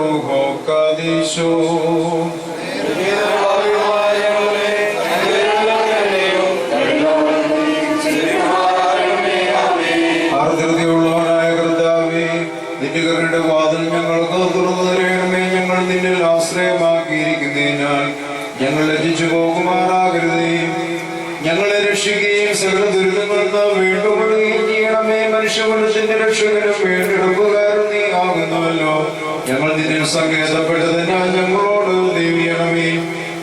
റൂഹോ ഖദീശോ. ആർദ്രതയുള്ളവനായ കർത്താവേ, നിന്റെ കരുണയുടെ വാതിൽ ഞങ്ങൾക്ക് തുറന്നു തരണമേ. ഞങ്ങൾ നിന്നിൽ ആശ്രയമാക്കിയിരിക്കുന്നതിനാൽ ഞങ്ങൾ ലജ്ജിച്ചു പോകുമാറാകരുതേ. ഞങ്ങളെ രക്ഷിക്കുകയും സകല ദുരിതങ്ങളിൽ നിന്ന് വീണ്ടുകൊള്ളുകയും ചെയ്യണമേ. മനുഷ്യകുലത്തിന്റെ രക്ഷകനും വീണ്ടെടുപ്പുകാരൻ നീ ആകുന്നുവല്ലോ. ഞങ്ങൾ നിന്നിൽ സങ്കേതപ്പെട്ടതിനാൽ ഞങ്ങളോട് ദൈവീയണമേ.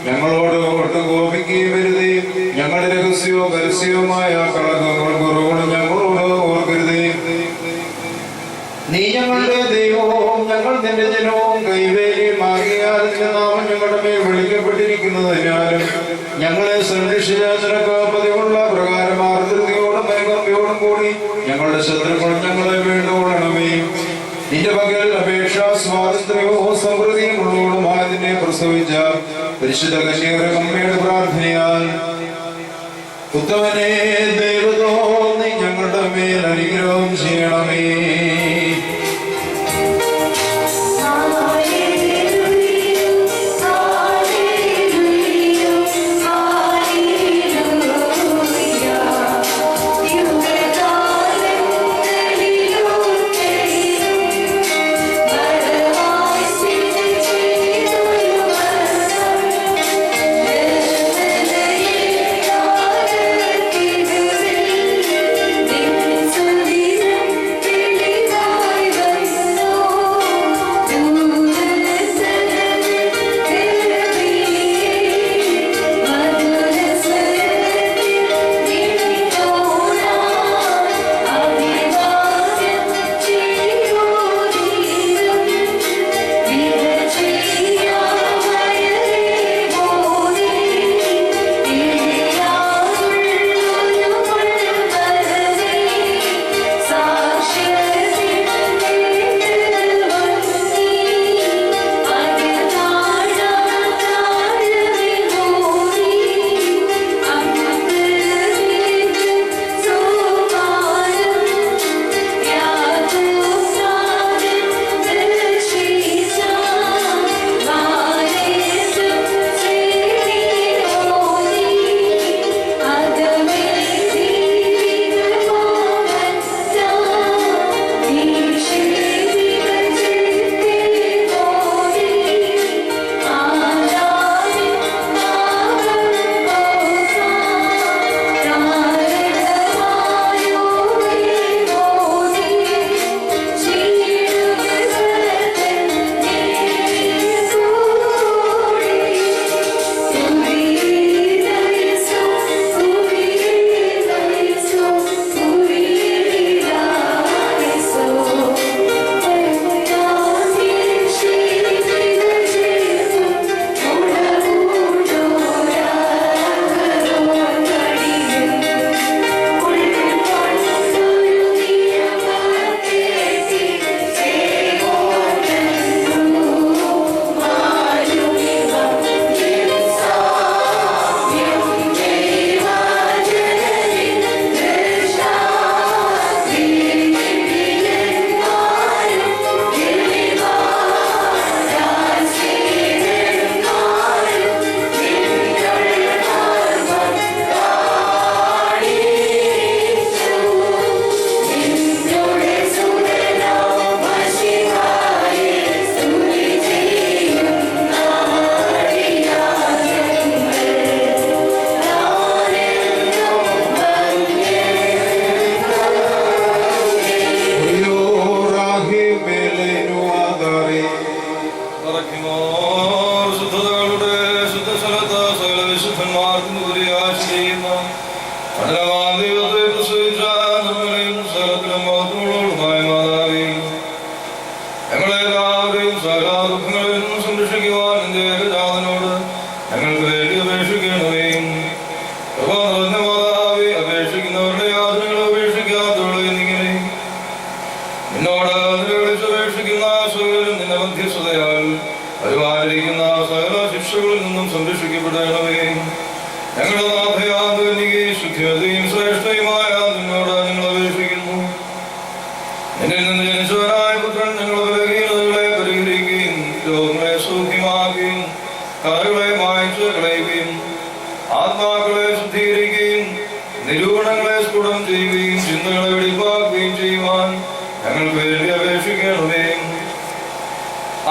ഞങ്ങളോട് ഒട്ടും കോപിക്കുകയും വരുതേ. ഞങ്ങളുടെ രഹസ്യവും പരസ്യവുമായ കളങ്കങ്ങൾ കുറവുകളും ഞങ്ങളോട് ഓർക്കരുതേ. നീ ഞങ്ങളുടെ ദൈവവും ഞങ്ങൾ നിന്റെ ജനവും കൈവേലിയും ആകിയാൽ നിന്റെ നാമം ഞങ്ങളുടെ മേൽ വിളിക്കപ്പെട്ടിരിക്കുന്നതിനാലും ഞങ്ങളെ സംരക്ഷിച്ച നിനക്ക് പതിവുള്ള പ്രകാരം ആർദ്രതയോടും ഭയങ്കരയോടും കൂടി ഞങ്ങളുടെ ശത്രുക്കൾ ഞങ്ങളെ വീണ്ടുകൊള്ളണമേ. നിന്റെ പകൽ അപേക്ഷ സ്വാതന്ത്ര്യവും സമൃദ്ധിയും ഉള്ളവളുമായതിനെ പ്രസവിച്ച പരിശുദ്ധ കന്യാകുമാരിയുടെ പ്രാർത്ഥനയാൽ ഉത്തമനെ ദൈവത്തോ നീ ഞങ്ങളുടെ മേൽ അനുഗ്രഹം ചെയ്യണമേ. എന്നിൽ നിന്ന് ജനിച്ചവനായ പുത്രൻ ഞങ്ങളുടെ ബലഹീനതകളെ പരിഹരിക്കുകയും കറകളെ മായ്ച്ചു കളയുകയും ആത്മാക്കളെ ശുദ്ധീകരിക്കുകയും നിരൂപണങ്ങളെ സ്ഫുടം ചെയ്യുകയും ചിന്തകളെ വെളിവാക്കുകയും ചെയ്യുവാൻ ഞങ്ങൾക്ക് വേണ്ടി അപേക്ഷിക്കണമേ.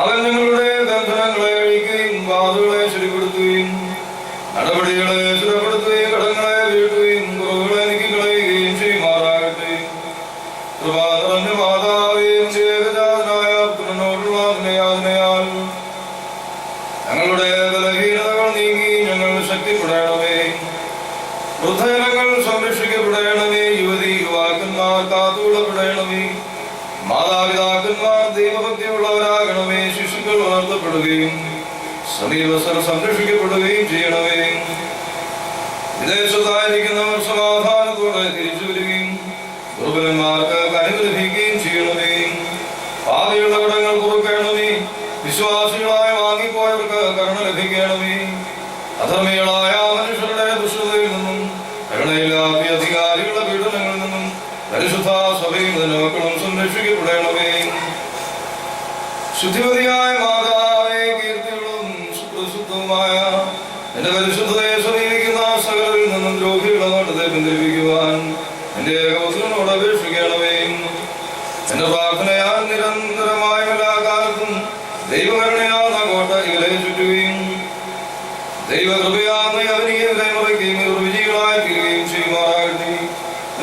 അവൻ ഞങ്ങളുടെ ബന്ധനങ്ങളെ അഴിക്കുകയും വാതുകളെ ശരിപ്പെടുത്തുകയും നടപടികളെ സ്ഥിരപ്പെടുത്തുകയും കടങ്ങളെ വീട്ടുകയും കുറവുകളെ നീക്കിക്കളയുകയും ചെയ്യുമാറാകട്ടെ. കൃപാ നിറഞ്ഞ മാതാവേയും ഏകജാതനായ പുത്രനോടുള്ള സ്നേഹാദനയാൽ ഞങ്ങളുടെ ബലഹീനതകൾ നീങ്ങി ഞങ്ങൾ ശക്തിപ്പെടണമേ. വൃദ്ധജനങ്ങൾ സംരക്ഷിക്കപ്പെടണമേ. യുവതി യുവാക്കന്മാർ കാത്തുകൊള്ളപ്പെടണമേ. മാതാപിതാക്കന്മാർ ദൈവഭക്തിയുള്ളവരാകണമേ. ശിശുക്കൾ വളർത്തപ്പെടുകയും സമീപസ്ഥർ സംരക്ഷിക്കപ്പെടുകയും ചെയ്യണമേ. വിദേശത്തായിരിക്കുന്നവർ സമാധാനത്തോടെ തിരിച്ചു വരികയും ദുർബലന്മാർക്ക് കനിവ് ലഭിക്കുകയും ചെയ്യണമേ. പാപികളുടെ കടങ്ങൾ പൊറുക്കണമേ. വിശ്വാസികളായ വാങ്ങിപ്പോയവർക്ക് കരുണ ലഭിക്കണമേ. അധർമ്മികളായ മനുഷ്യരുടെ ദുഷ്ടതയിൽ നിന്നും കരുണയില്ലാത്ത അധികാരികളുടെ പീഡനങ്ങളിൽ നിന്നും പരിശുദ്ധ സഭയും തന്നെ മക്കളും സംരക്ഷിക്കപ്പെടണമേ. ശുദ്ധിമതിയായ മാതാവേ, കീർത്തികളും സുപ്രസിദ്ധവുമായ എന്റെ പരിശുദ്ധതയെ സമീപിക്കുന്ന സകലരിൽ നിന്നും ദ്രോഹികളുടെ നോട്ടത്തെ പിന്തിരിപ്പിക്കുവാൻ എന്റെ ഏകപുത്രനോട് അപേക്ഷിക്കണമേ. എന്റെ പ്രാർത്ഥനയാൽ നിരന്തരമായ എല്ലാ കാലത്തും ദൈവകരുണയാൽ കോട്ട ഇവരെ ചുറ്റുകയും ദൈവകൃപയാൽ അവനിയും കൈമറയ്ക്കുകയും ഇവർ വിജയികളായി തീരുകയും ചെയ്യുമാറാകട്ടെ.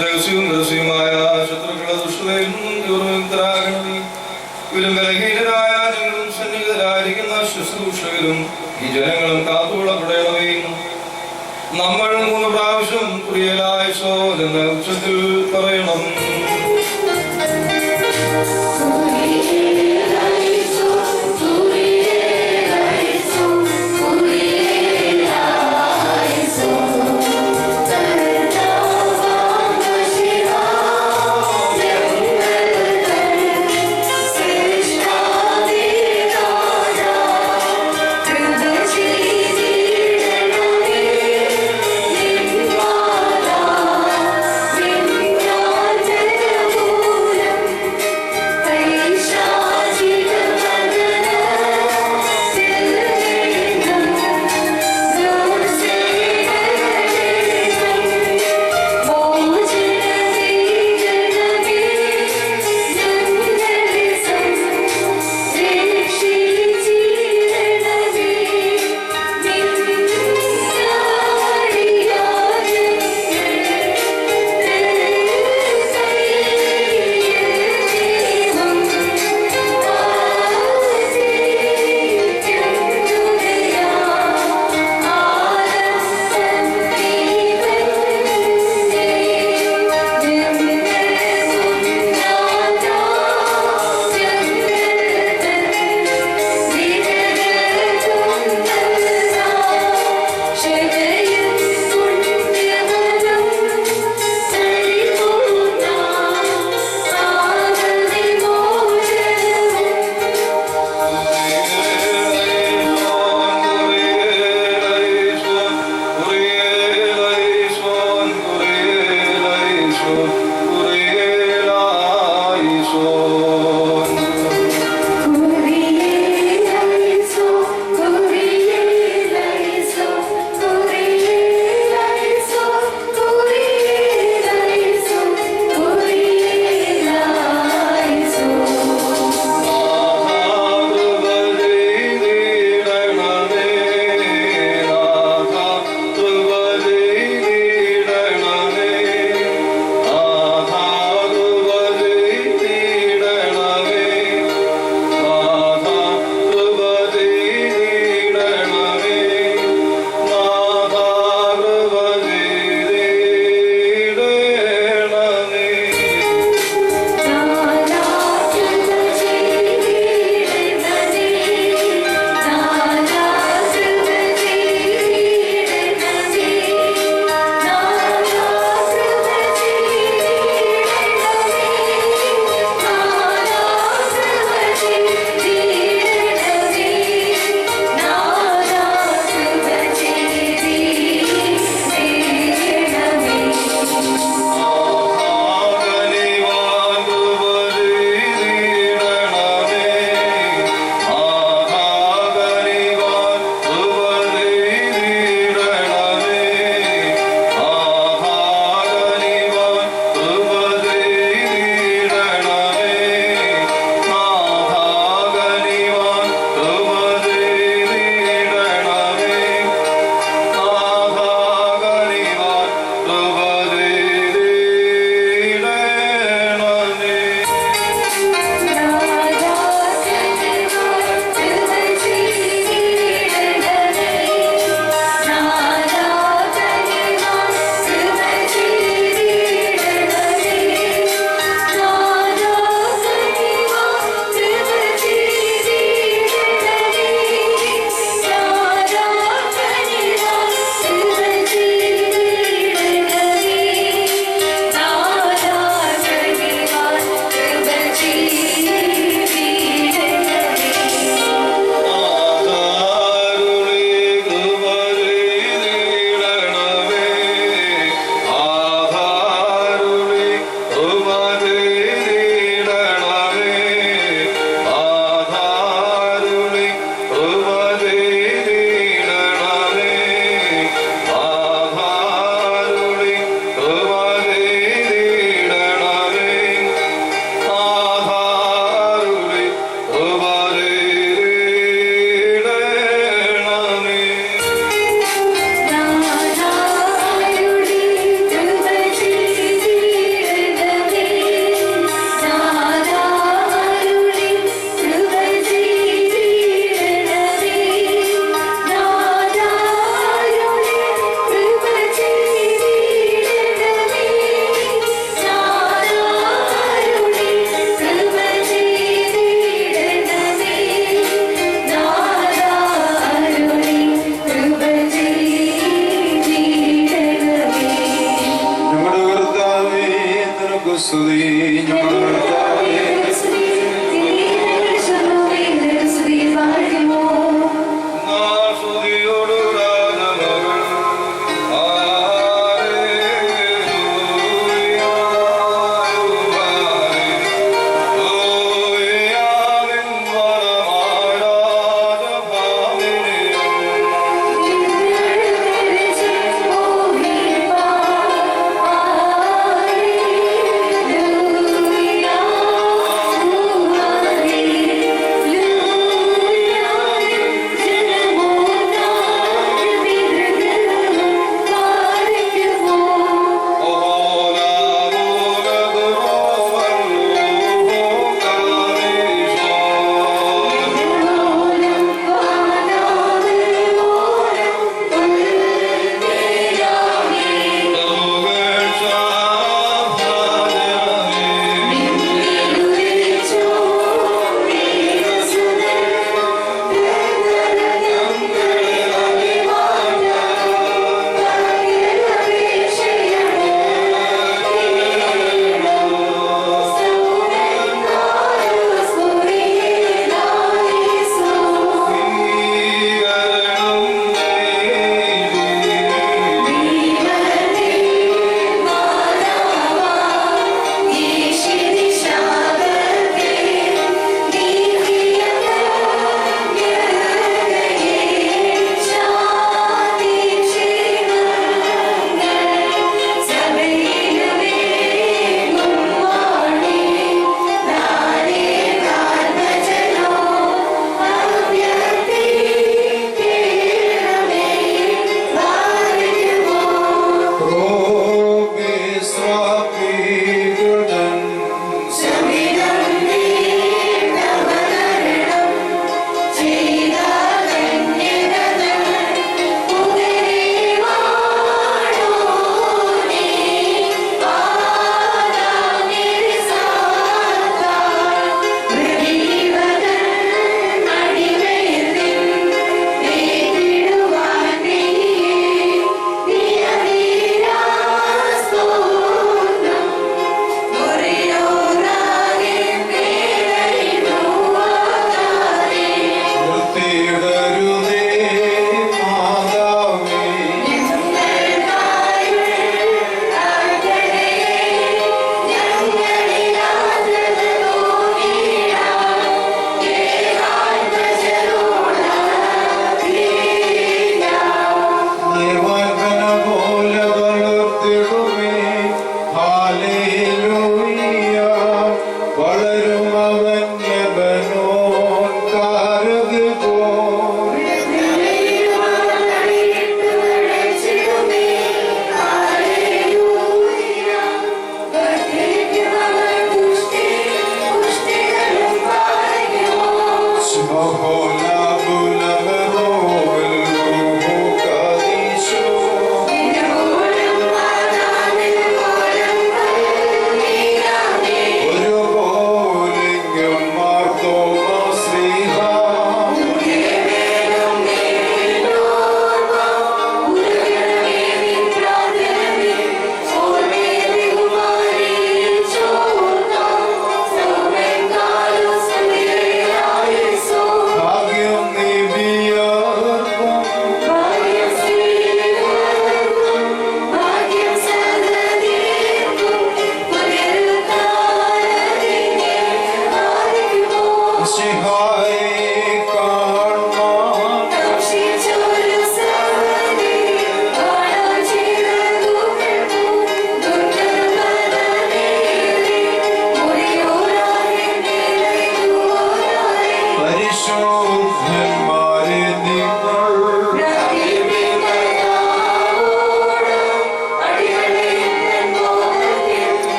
രഹസ്യവും രഹസ്യവുമായ ശത്രുക്കളുടെ ദുഷ്ടതയിൽ നിന്നും ഇവർ മുക്തരാകണമേ. ഇവരും ബലഹീനരായ ഞങ്ങളും സന്നിഹിതരായിരിക്കുന്ന ശുശ്രൂഷകരും ഈ ജനങ്ങളും കാത്തുകൊള്ളപ്പെടണമേ. നമ്മൾ 3 പ്രാവശ്യം പ്രിയലായസോ എന്ന ഉച്ചത്തിൽ പറയണം. Praise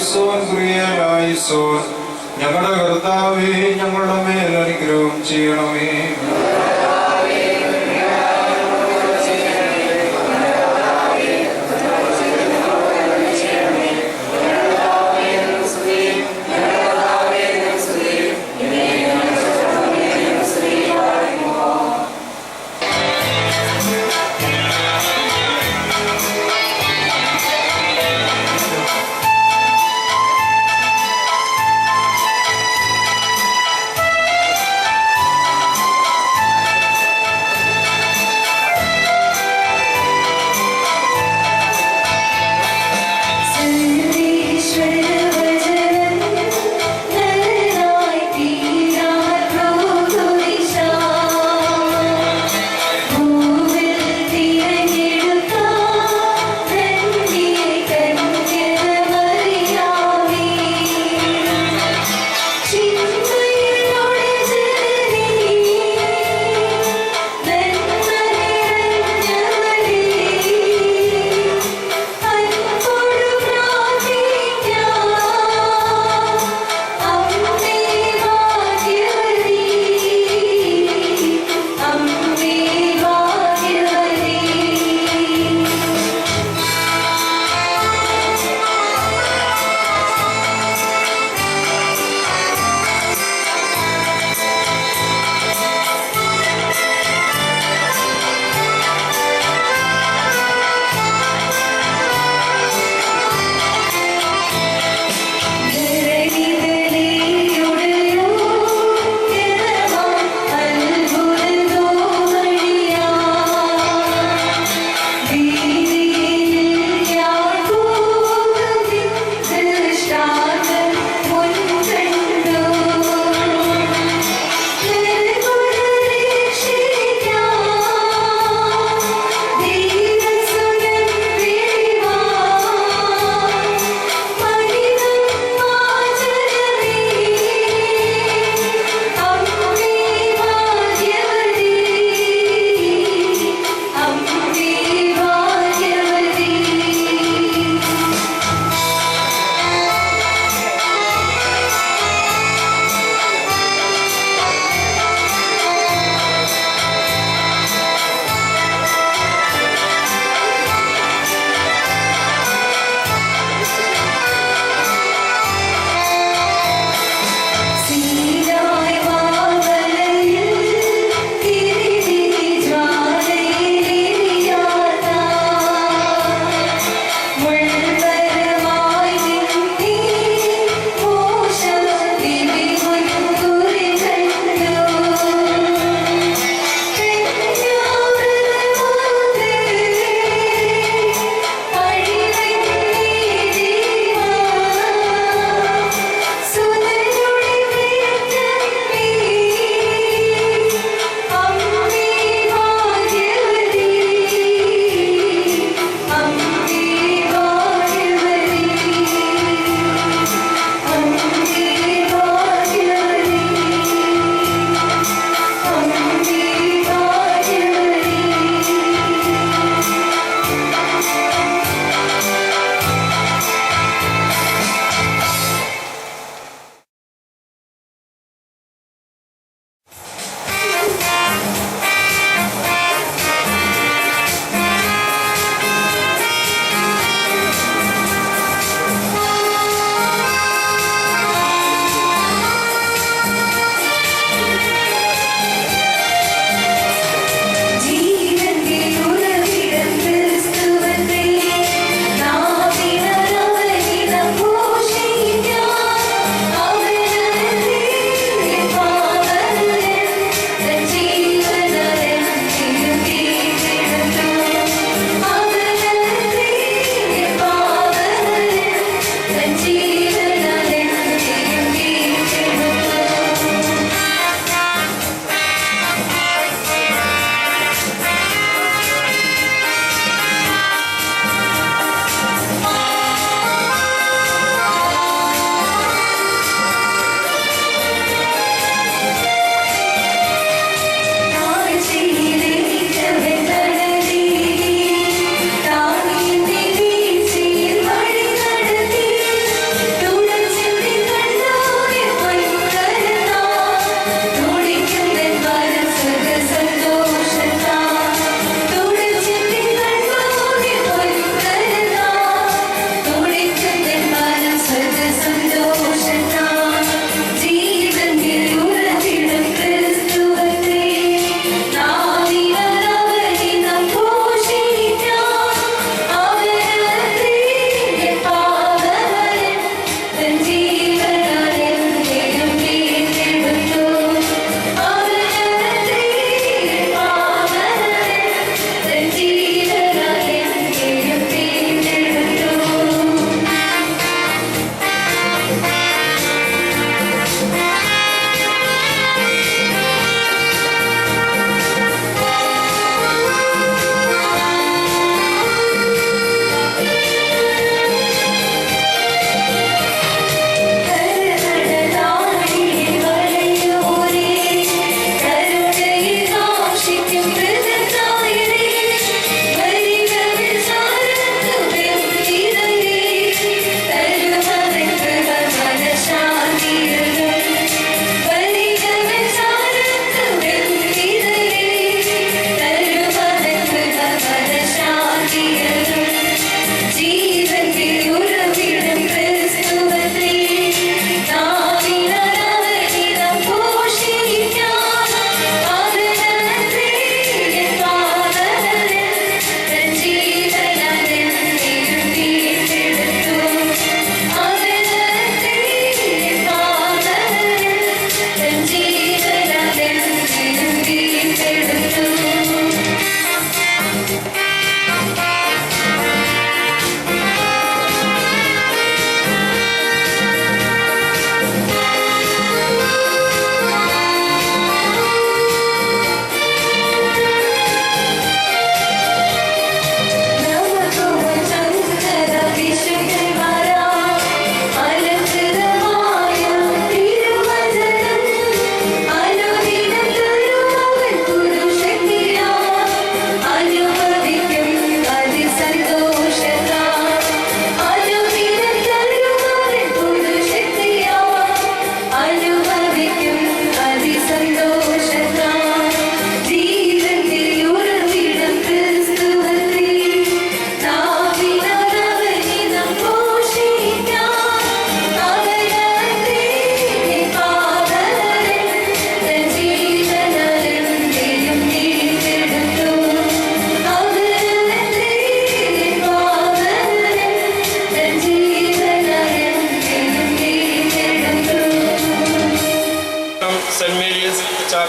ലായിസോൻ പ്രിയലായിസോൻ. ഞങ്ങളുടെ കർത്താവേ, ഞങ്ങളുടെ മേൽ അനുഗ്രഹം ചെയ്യണമേ.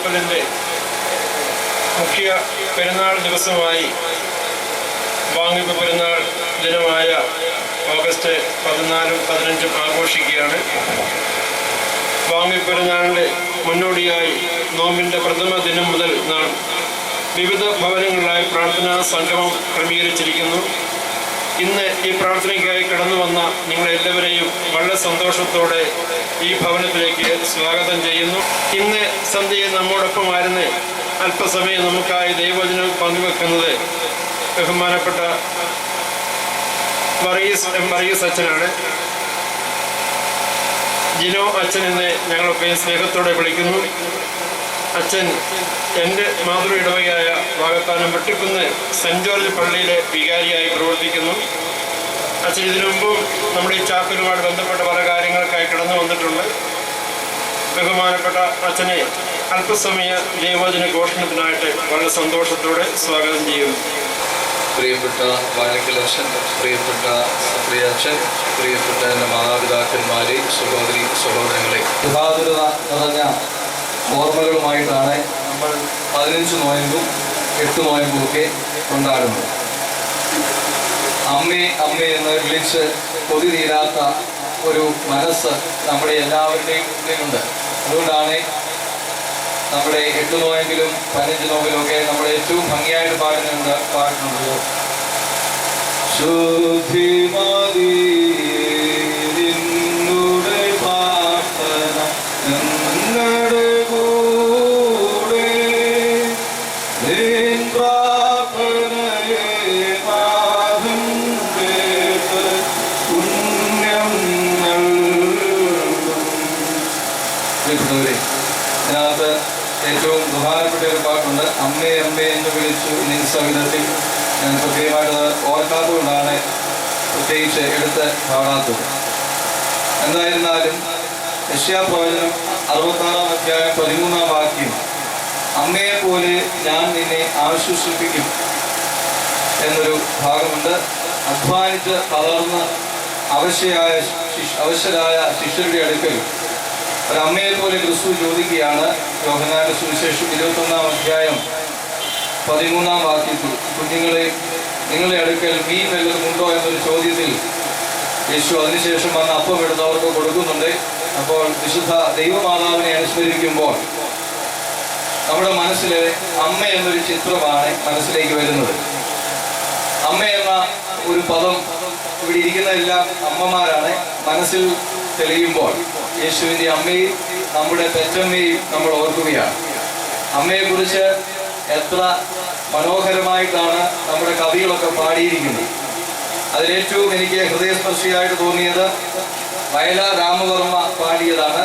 ചാപ്പലിൻ്റെ മുഖ്യ പെരുന്നാൾ ദിവസമായി വാങ്ങിപ്പ് പെരുന്നാൾ ദിനമായ ഓഗസ്റ്റ് 14, 15 ആഘോഷിക്കുകയാണ്. വാങ്ങിപ്പ് പെരുന്നാളിൻ്റെ മുന്നോടിയായി നോമ്പിൻ്റെ പ്രഥമ ദിനം മുതൽ നാം വിവിധ ഭവനങ്ങളിലായി പ്രാർത്ഥനാ സംഗമം ക്രമീകരിച്ചിരിക്കുന്നു. ഇന്ന് ഈ പ്രാർത്ഥനയ്ക്കായി കടന്നു വന്ന നിങ്ങളെല്ലാവരെയും വളരെ സന്തോഷത്തോടെ ഈ ഭവനത്തിലേക്ക് സ്വാഗതം ചെയ്യുന്നു. ഇന്ന് സന്ധ്യയിൽ നമ്മോടൊപ്പമായിരുന്ന് അല്പസമയം നമുക്കായി ദൈവവചനം പങ്കുവെക്കുന്നത് ബഹുമാനപ്പെട്ട മറിയസ് അച്ഛനാണ്. ജിനോ അച്ഛൻ എന്ന് ഞങ്ങളൊക്കെ സ്നേഹത്തോടെ വിളിക്കുന്നു. അച്ഛൻ എൻ്റെ മാതൃ ഇടവകയായ വാകത്താനം വെട്ടിക്കുന്ന് സെൻറ് ജോർജ് പള്ളിയിലെ വികാരിയായി പ്രവർത്തിക്കുന്നു. അച്ഛൻ ഇതിനു മുമ്പും നമ്മുടെ ഈ ചാപ്പലുമായിട്ട് ബന്ധപ്പെട്ട പല കാര്യങ്ങൾക്കായി കടന്നു വന്നിട്ടുണ്ട്. ബഹുമാനപ്പെട്ട അച്ഛനെ അല്പസമയ ദൈവവചന ഘോഷണത്തിനായിട്ട് വളരെ സന്തോഷത്തോടെ സ്വാഗതം ചെയ്യുന്നു. പ്രിയപ്പെട്ട വാഴക്കൽ അച്ഛൻ, പ്രിയപ്പെട്ട സത്രിയ അച്ഛൻ, പ്രിയപ്പെട്ട എൻ്റെ മാതാപിതാക്കന്മാരെ, സഹോദരി സഹോദരങ്ങളെ, ബഹാദുരത നിറഞ്ഞ ഓർമ്മകളുമായിട്ടാണ് നമ്മൾ 15 നോയമ്പും 8 നോയമ്പും ഒക്കെ കൊണ്ടാടുന്നത്. അമ്മേ അമ്മേ എന്ന് വിളിച്ച് കൊതി തീരാത്ത ഒരു മനസ്സ് നമ്മുടെ എല്ലാവരുടെയും ഉള്ളിലുണ്ട്. അതുകൊണ്ടാണ് നമ്മുടെ 8 നോയമ്പിലും 15 നോയമ്പിലും ഒക്കെ നമ്മൾ ഏറ്റവും ഭംഗിയായിട്ട് പാടുന്നുണ്ട് ശുദ്ധിമതി നിന്നുടെ പ്രാർത്ഥന ഞങ്ങളുടെ കൂടെ നിൻ പ്രാർത്ഥനയെ നാഥൻ കേട്ട് പുണ്യം നൽകും. ഇതിനകത്ത് ഏറ്റവും പ്രധാനപ്പെട്ട ഒരു പാട്ടുണ്ട്, അമ്മേ അമ്മേ എന്ന് വിളിച്ചു നിൻ സവിധത്തിൽ. ഞാൻ പ്രത്യേകമായിട്ട് ഓർക്കാത്തതുകൊണ്ടാണ് പ്രത്യേകിച്ച് എടുത്ത് പാടാത്തത്. എന്തായിരുന്നാലും യെശയ്യാപ്രവചനം 66-ാം അധ്യായം 13-ാം വാക്യം, അമ്മയെ പോലെ ഞാൻ നിന്നെ ആശ്വസിപ്പിക്കും എന്നൊരു ഭാഗമുണ്ട്. അധ്വാനിച്ച് തളർന്ന് അവശരായ ശിഷ്യരുടെ അടുക്കൽ ഒരമ്മയെ പോലെ ക്രിസ്തു ചോദിക്കുകയാണ്. യോഹന്നാന്റെ സുവിശേഷം 21-ാം അധ്യായം 13-ാം വാക്യത്തിൽ, കുഞ്ഞുങ്ങളെ നിങ്ങളുടെ അടുക്കൽ മീൻ വല്ലതും ഉണ്ടോ എന്നൊരു ചോദ്യത്തിൽ യേശു അതിനുശേഷം വന്ന് അപ്പം എടുത്ത് അവർക്ക് കൊടുക്കുന്നുണ്ട്. അപ്പോൾ വിശുദ്ധ ദൈവമാതാവിനെ അനുസ്മരിക്കുമ്പോൾ നമ്മുടെ മനസ്സിൽ അമ്മ എന്നൊരു ചിത്രമാണ് മനസ്സിലേക്ക് വരുന്നത്. അമ്മ എന്ന ഒരു പദം ഇവിടെ ഇരിക്കുന്ന എല്ലാം അമ്മമാരാണ് മനസ്സിൽ തെളിയുമ്പോൾ യേശുവിൻ്റെ അമ്മയും നമ്മുടെ പെറ്റമ്മയും നമ്മൾ ഓർക്കുകയാണ്. അമ്മയെക്കുറിച്ച് എത്ര മനോഹരമായിട്ടാണ് നമ്മുടെ കവികളൊക്കെ പാടിയിരിക്കുന്നത്. അതിലേറ്റവും എനിക്ക് ഹൃദയസ്പർശിയായിട്ട് തോന്നിയത് വയലാർ രാമവർമ്മ പാടിയതാണ്.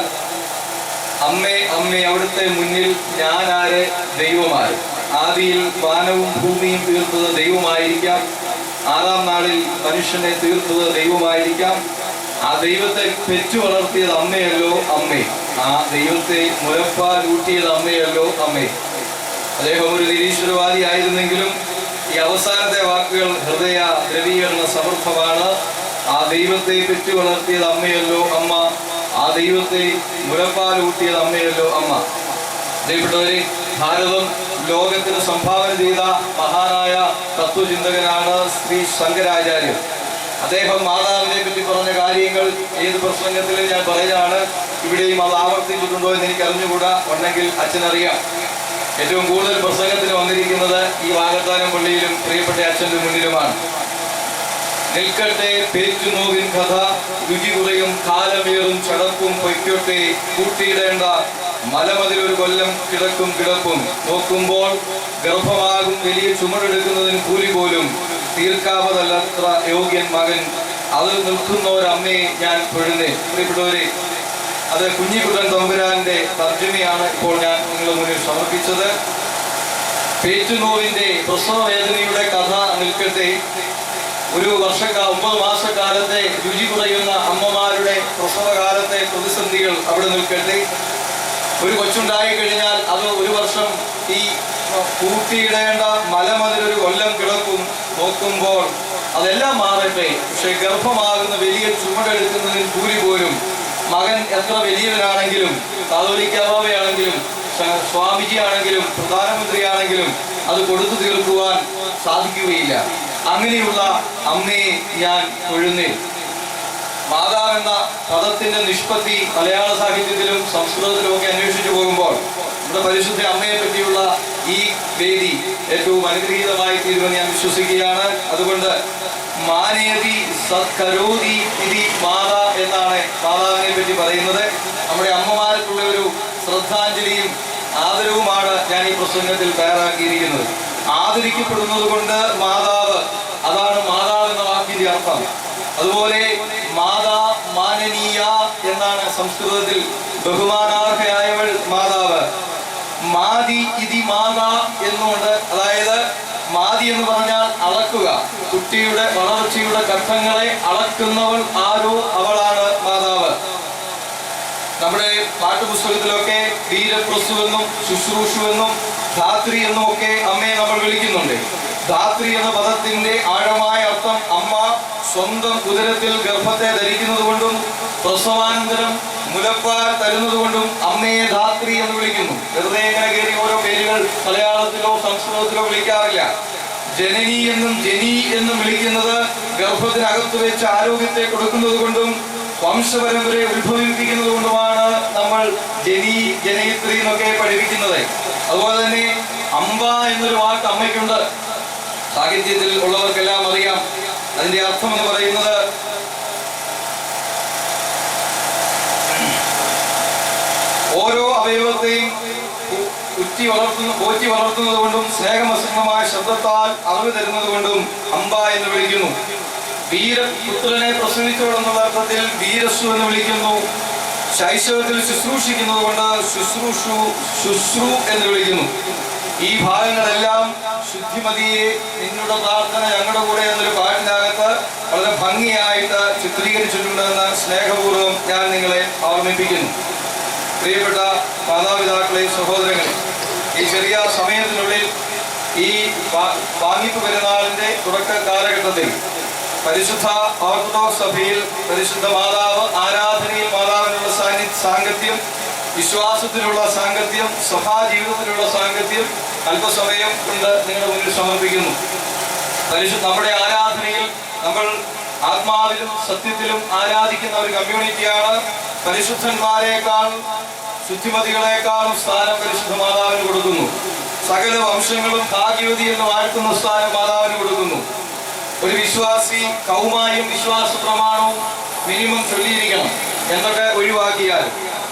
അമ്മേ അമ്മേ അവിടുത്തെ മുന്നിൽ ഞാനാര് ദൈവമാര്, ആദിയിൽ വാനവും ഭൂമിയും തീർത്തത് ദൈവമായിരിക്കാം, 6-ാം നാളിൽ മനുഷ്യനെ തീർത്തത് ദൈവമായിരിക്കാം, ആ ദൈവത്തെ പെറ്റു വളർത്തിയത് അമ്മയല്ലോ അമ്മേ, ആ ദൈവത്തെ മുലപ്പാൽ ഊട്ടിയത് അമ്മയല്ലോ അമ്മേ. അദ്ദേഹം ഒരു നിരീശ്വരവാദി ആയിരുന്നെങ്കിലും ഈ അവസാനത്തെ വാക്കുകൾ ഹൃദയ ദ്രവീകരണ സമർത്ഥമാണ്. ആ ദൈവത്തെ പെറ്റു വളർത്തിയത് അമ്മയല്ലോ അമ്മ, ആ ദൈവത്തെ മുലപ്പാൽ ഊട്ടിയത് അമ്മയല്ലോ അമ്മ. പ്രിയപ്പെട്ടവരെ, ഭാരതം ലോകത്തിന് സംഭാവന ചെയ്ത മഹാനായ തത്വചിന്തകനാണ് ശ്രീ ശങ്കരാചാര്യർ. അദ്ദേഹം മാതാവിനെ പറ്റി പറഞ്ഞ കാര്യങ്ങൾ ഏത് പ്രസംഗത്തിലും ഞാൻ പറയുകയാണ്. ഇവിടെയും അത് ആവർത്തിച്ചിട്ടുണ്ടോ എന്ന് എനിക്ക് അറിഞ്ഞുകൂടാ, ഉണ്ടെങ്കിൽ അച്ഛനറിയാം. ഏറ്റവും കൂടുതൽ പ്രസംഗത്തിന് വന്നിരിക്കുന്നത് ഈ വാകത്താനം പള്ളിയിലും പ്രിയപ്പെട്ട അച്ഛൻ്റെ മുന്നിലുമാണ്. നിൽക്കട്ടെ പേറ്റുനോവിൻ കഥ, രുചി കുറയും കാലമേറും ചടപ്പും പൊയ്ക്കോട്ടെ, കൂട്ടിയിടേണ്ട മലമതിലൊരു കൊല്ലം കിടക്കും കിടപ്പും, നോക്കുമ്പോൾ ഗർഭമാകും വലിയ ചുമടെടുക്കുന്നതിന് കൂലി പോലും തീർക്കാവതല്ലത്ര യോഗ്യൻ മകൻ, അത് നിൽക്കുന്നവരമ്മയെ ഞാൻ പൊഴുന്നേ. പ്രിയപ്പെട്ടവരെ, അത് കുഞ്ഞിക്കുട്ടൻ തമ്പുരാന്റെ തർജ്ജമയാണ് ഇപ്പോൾ ഞാൻ നിങ്ങളുടെ മുന്നിൽ സമർപ്പിച്ചത്. പേറ്റുനോവിന്റെ പ്രസവവേദനയുടെ കഥ നിൽക്കട്ടെ, ഒരു 9 മാസക്കാലത്തെ രുചി കുറയുന്ന അമ്മമാരുടെ പ്രസവകാലത്തെ പ്രതിസന്ധികൾ അവിടെ നിൽക്കട്ടെ. ഒരു കൊച്ചുണ്ടായി കഴിഞ്ഞാൽ അത് 1 വർഷം ഈ കൂട്ടിയിടേണ്ട മലമതിലൊരു കൊല്ലം കിടക്കും, നോക്കുമ്പോൾ അതെല്ലാം മാറട്ടെ. പക്ഷെ ഗർഭമാകുന്ന വലിയ ചുമടെടുക്കുന്നതിന് കൂലി പോലും മകൻ എത്ര വലിയവനാണെങ്കിലും കാതോലിക്കാവാവയാണെങ്കിലും സ്വാമിജി ആണെങ്കിലും പ്രധാനമന്ത്രിയാണെങ്കിലും അത് കൊടുത്തു തീർക്കുവാൻ സാധിക്കുകയില്ല. അങ്ങനെയുള്ള അമ്മയെ ഞാൻ തൊഴുന്നേ. മാതാവെന്ന പദത്തിന്റെ നിഷ്പത്തി മലയാള സാഹിത്യത്തിലും സംസ്കൃതത്തിലും ഒക്കെ അന്വേഷിച്ചു പോകുമ്പോൾ നമ്മുടെ പരിശുദ്ധ അമ്മയെ പറ്റിയുള്ള ഈ വേദി ഏറ്റവും അനുഗ്രഹീതമായി തീരുമെന്ന് ഞാൻ വിശ്വസിക്കുകയാണ്. അതുകൊണ്ട് മാനേതി സത്കരോതി ഇതി മാതാ എന്നാണ് മാതാവിനെ പറ്റി പറയുന്നത്. നമ്മുടെ അമ്മമാർക്കുള്ള ഒരു ശ്രദ്ധാഞ്ജലിയും ആദരവുമാണ് ഞാൻ ഈ പ്രസംഗത്തിൽ തയ്യാറാക്കിയിരിക്കുന്നത്. ആദരിക്കപ്പെടുന്നത് കൊണ്ട് മാതാവ്, അതാണ് മാതാവ് എന്ന വാക്കിന്റെ അർത്ഥം. അതുപോലെ മാതാ മാനനീയ എന്നാണ് സംസ്കൃതത്തിൽ, ബഹുമാനാർഹയായവൾ മാതാവ്. മാതി ഇതി മാതാ എന്നുകൊണ്ട്, അതായത് മാതി എന്ന് പറഞ്ഞാൽ അളക്കുക, കുട്ടിയുടെ വളർച്ചയുടെ ഘട്ടങ്ങളെ അളക്കുന്നവൾ ആരോ അവളാണ് മാതാവ്. നമ്മുടെ പാഠപുസ്തകത്തിലൊക്കെ വീരപ്രസു എന്നും ശുശ്രൂഷു എന്നും ധാത്രി എന്നും ഒക്കെ അമ്മയെ നമ്മൾ വിളിക്കുന്നുണ്ട്. ധാത്രി എന്ന പദത്തിന്റെ ആഴമായ അർത്ഥം അമ്മ സ്വന്തം ഉദരത്തിൽ ഗർഭത്തെ ധരിക്കുന്നത് കൊണ്ടും പ്രസവാനന്തരം മുലപ്പാൽ തരുന്നത് കൊണ്ടും അമ്മയെ ധാത്രി എന്ന് വിളിക്കുന്നു. വെറുതെ ഇങ്ങനെ കയറി ഓരോ പേരുകൾ മലയാളത്തിലോ സംസ്കൃതത്തിലോ വിളിക്കാറില്ല. ജനനി എന്നും ജനി എന്നും വിളിക്കുന്നത് ഗർഭത്തിനകത്ത് വെച്ച് ആരോഗ്യത്തെ കൊടുക്കുന്നത് കൊണ്ടും വംശപരമ്പരയെ ഉത്ഭവിപ്പിക്കുന്നത് കൊണ്ടുമാണ് നമ്മൾ ജനി ജനയിത്രി എന്നൊക്കെ പഠിപ്പിക്കുന്നത്. അതുപോലെ തന്നെ അമ്പ എന്നൊരു വാക്ക് അമ്മയ്ക്കുണ്ട്. സാഹിത്യത്തിൽ ഉള്ളവർക്കെല്ലാം അറിയാം. അതിന്റെ അർത്ഥം എന്ന് പറയുന്നത് ഓരോ അവയവത്തെയും പോറ്റി വളർത്തുന്നത് കൊണ്ടും സ്നേഹമസൃണമായ ശബ്ദത്താൽ അറിവ് തരുന്നത് കൊണ്ടും അമ്പ എന്ന് വിളിക്കുന്നു. വീരപുത്രനെ പ്രസവിച്ചോടെന്നുള്ള അർത്ഥത്തിൽ വീരസ്വ എന്ന് വിളിക്കുന്നു. ശൈശവത്തിൽ ശുശ്രൂഷിക്കുന്നത് കൊണ്ട് ശുശ്രൂ എന്ന് വിളിക്കുന്നു. ഈ ഭാഗങ്ങളെല്ലാം ശുദ്ധിമതിയെ നിങ്ങളുടെ പ്രാർത്ഥന ഞങ്ങളുടെ കൂടെ എന്നൊരു പാട്ടിനകത്ത് വളരെ ഭംഗിയായിട്ട് ചിത്രീകരിച്ചിട്ടുണ്ടെന്ന് സ്നേഹപൂർവ്വം ഞാൻ നിങ്ങളെ ഓർമ്മിപ്പിക്കുന്നു. പ്രിയപ്പെട്ട മാതാപിതാക്കളെയും സഹോദരങ്ങളെ, ഈ ചെറിയ സമയത്തിനുള്ളിൽ ഈ വാങ്ങിപ്പ് പെരുന്നാളിന്റെ തുടക്ക കാലഘട്ടത്തിൽ പരിശുദ്ധ ഓർത്തഡോക്സ് സഭയിൽ പരിശുദ്ധ മാതാവ്, ആരാധനയിൽ മാതാവിനുള്ള സാങ്കത്യം, വിശ്വാസത്തിലുള്ള സാങ്കത്യം, സഭാ ജീവിതത്തിലുള്ള സാങ്കത്യം അല്പസമയം കൊണ്ട് നിങ്ങളുടെ മുന്നിൽ സമർപ്പിക്കുന്നു. നമ്മുടെ ആരാധനയിൽ നമ്മൾ ആത്മാവിലും സത്യത്തിലും ആരാധിക്കുന്ന ഒരു കമ്മ്യൂണിറ്റിയാണ്. പരിശുദ്ധന്മാരെക്കാൾ ശുദ്ധിമതികളെക്കാളും സ്ഥാനം പരിശുദ്ധ മാതാവിന് കൊടുക്കുന്നു. സകല വംശങ്ങളും ഭാഗ്യവതി എന്ന് വാഴ്ത്തുന്ന സ്ഥാനം മാതാവിന് കൊടുക്കുന്നു. ഒരു വിശ്വാസി കൗമായും വിശ്വാസ പ്രമാണവും മിനിമം ചൊല്ലിയിരിക്കണം എന്നൊക്കെ ഒഴിവാക്കിയാൽ